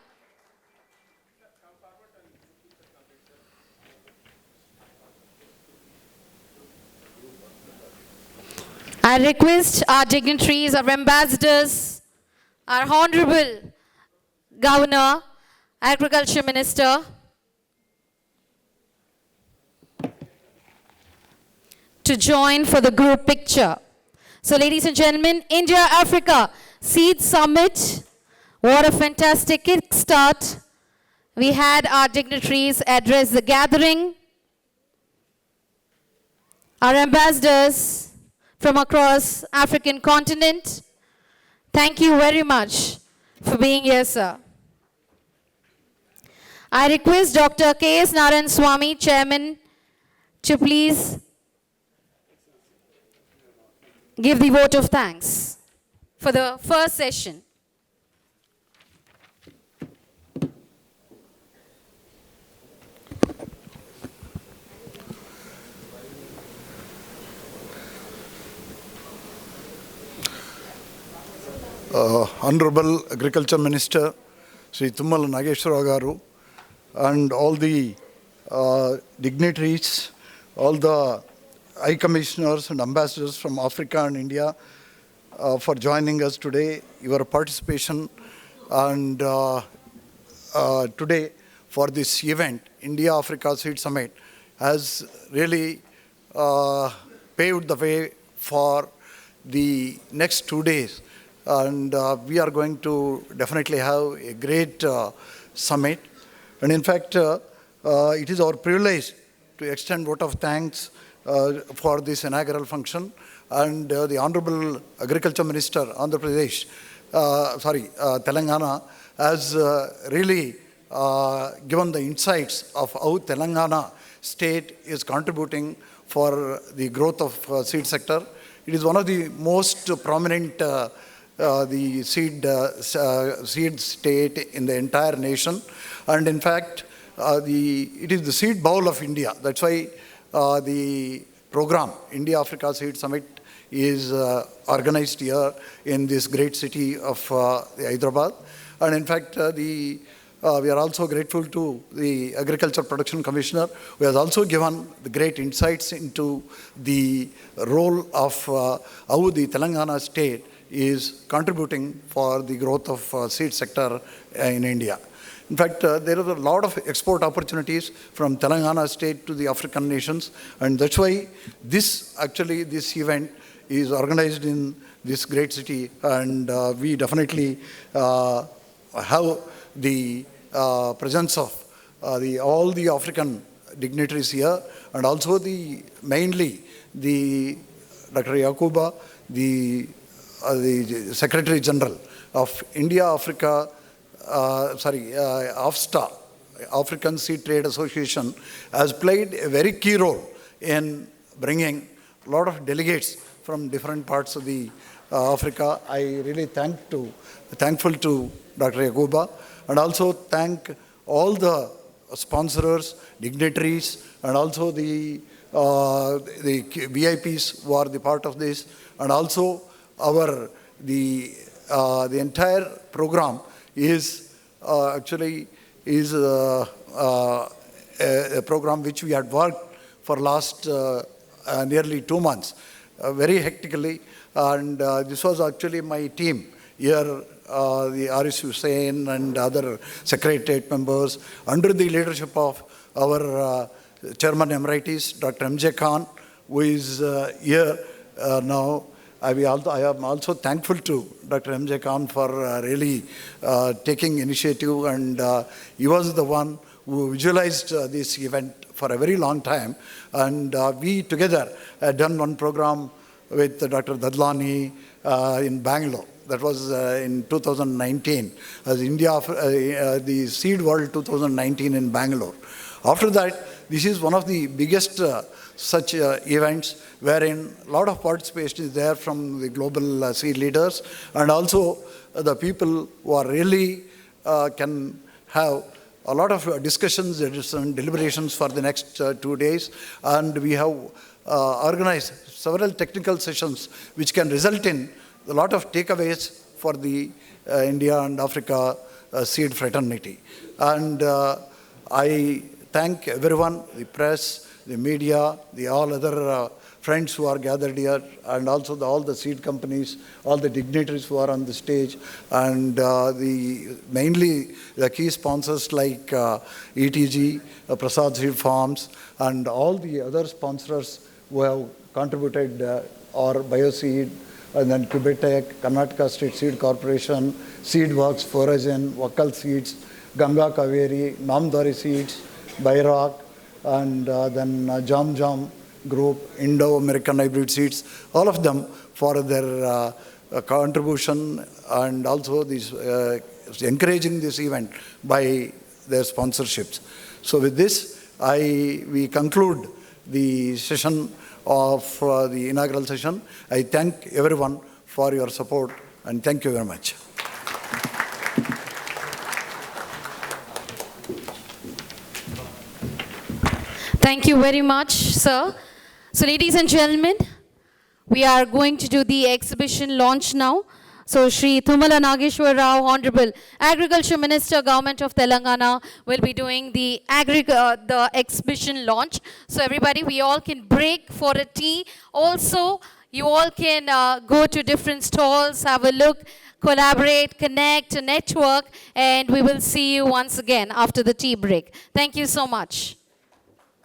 I request our dignitaries, our ambassadors, our Honorable Governor, Agriculture Minister, to join for the group picture. So ladies and gentlemen, India-Africa Seed Summit, what a fantastic kickstart. We had our dignitaries address the gathering. Our ambassadors from across African continent, thank you very much for being here, sir. I request Dr. K.S. Narayan Swamy, Chairman, to please give the vote of thanks for the first session. Honorable Agriculture Minister, Sri Tumala Nageshwar Garu, and all the dignitaries, all the High Commissioners and ambassadors from Africa and India for joining us today, your participation, and today for this event, India-Africa Seed Summit, has really paved the way for the next 2 days. And we are going to definitely have a great summit. And in fact, it is our privilege to extend vote of thanks for this inaugural function. And the Honorable Agriculture Minister, Andhra Pradesh, Telangana, has really given the insights of how Telangana state is contributing for the growth of seed sector. It is one of the most prominent the seed state in the entire nation, and in fact, it is the seed bowl of India. That's why the program India-Africa Seed Summit is organized here in this great city of Hyderabad, and in fact, we are also grateful to the Agriculture Production Commissioner, who has also given the great insights into the role of how the Telangana state is contributing for the growth of seed sector in India. In fact, there is a lot of export opportunities from Telangana state to the African nations, and that's why this event is organized in this great city, and we definitely have the presence of all the African dignitaries here, and also mainly the Dr. Yakuba, the Secretary General of India-Africa, AFSTA, African Seed Trade Association, has played a very key role in bringing a lot of delegates from different parts of the Africa. I really thankful to Dr. Yakuba, and also thank all the sponsors, dignitaries, and also the VIPs who are the part of this, and also the entire program is actually a program which we had worked for last nearly 2 months, very hectically, and this was actually my team here, the Aris Hussain and other secretariat members, under the leadership of our Chairman Emeritus, Dr. M.J. Khan, who is here now. I am also thankful to Dr. M.J. Khan for really taking initiative, and he was the one who visualized this event for a very long time. And we together had done one program with Dr. Dadlani in Bangalore. That was in 2019, as the Seed World 2019 in Bangalore. After that, this is one of the biggest such events wherein a lot of participation is there from the global seed leaders, and also the people who are really can have a lot of discussions and deliberations for the next 2 days. And we have organized several technical sessions which can result in a lot of takeaways for the India and Africa seed fraternity. And I thank everyone, the press, the media, the all other friends who are gathered here, and also all the seed companies, all the dignitaries who are on the stage, and mainly the key sponsors like ETG, Prasad Seed Farms, and all the other sponsors who have contributed, or Bioseed, and then Quebec, Karnataka State Seed Corporation, Seedworks, Foragen, Vakal Seeds, Ganga Kaveri, Namdari Seeds, Bayrak, and then Jam Jam Group, Indo-American Hybrid Seeds, all of them for their contribution, and also this, encouraging this event by their sponsorships. So with this, we conclude the session of the inaugural session. I thank everyone for your support, and thank you very much. Thank you very much, sir. So, ladies and gentlemen, we are going to do the exhibition launch now. So, Shri Thumala Nageshwar Rao, Honorable Agriculture Minister, Government of Telangana, will be doing the exhibition launch. So, everybody, we all can break for a tea. Also, you all can go to different stalls, have a look, collaborate, connect, network, and we will see you once again after the tea break. Thank you so much.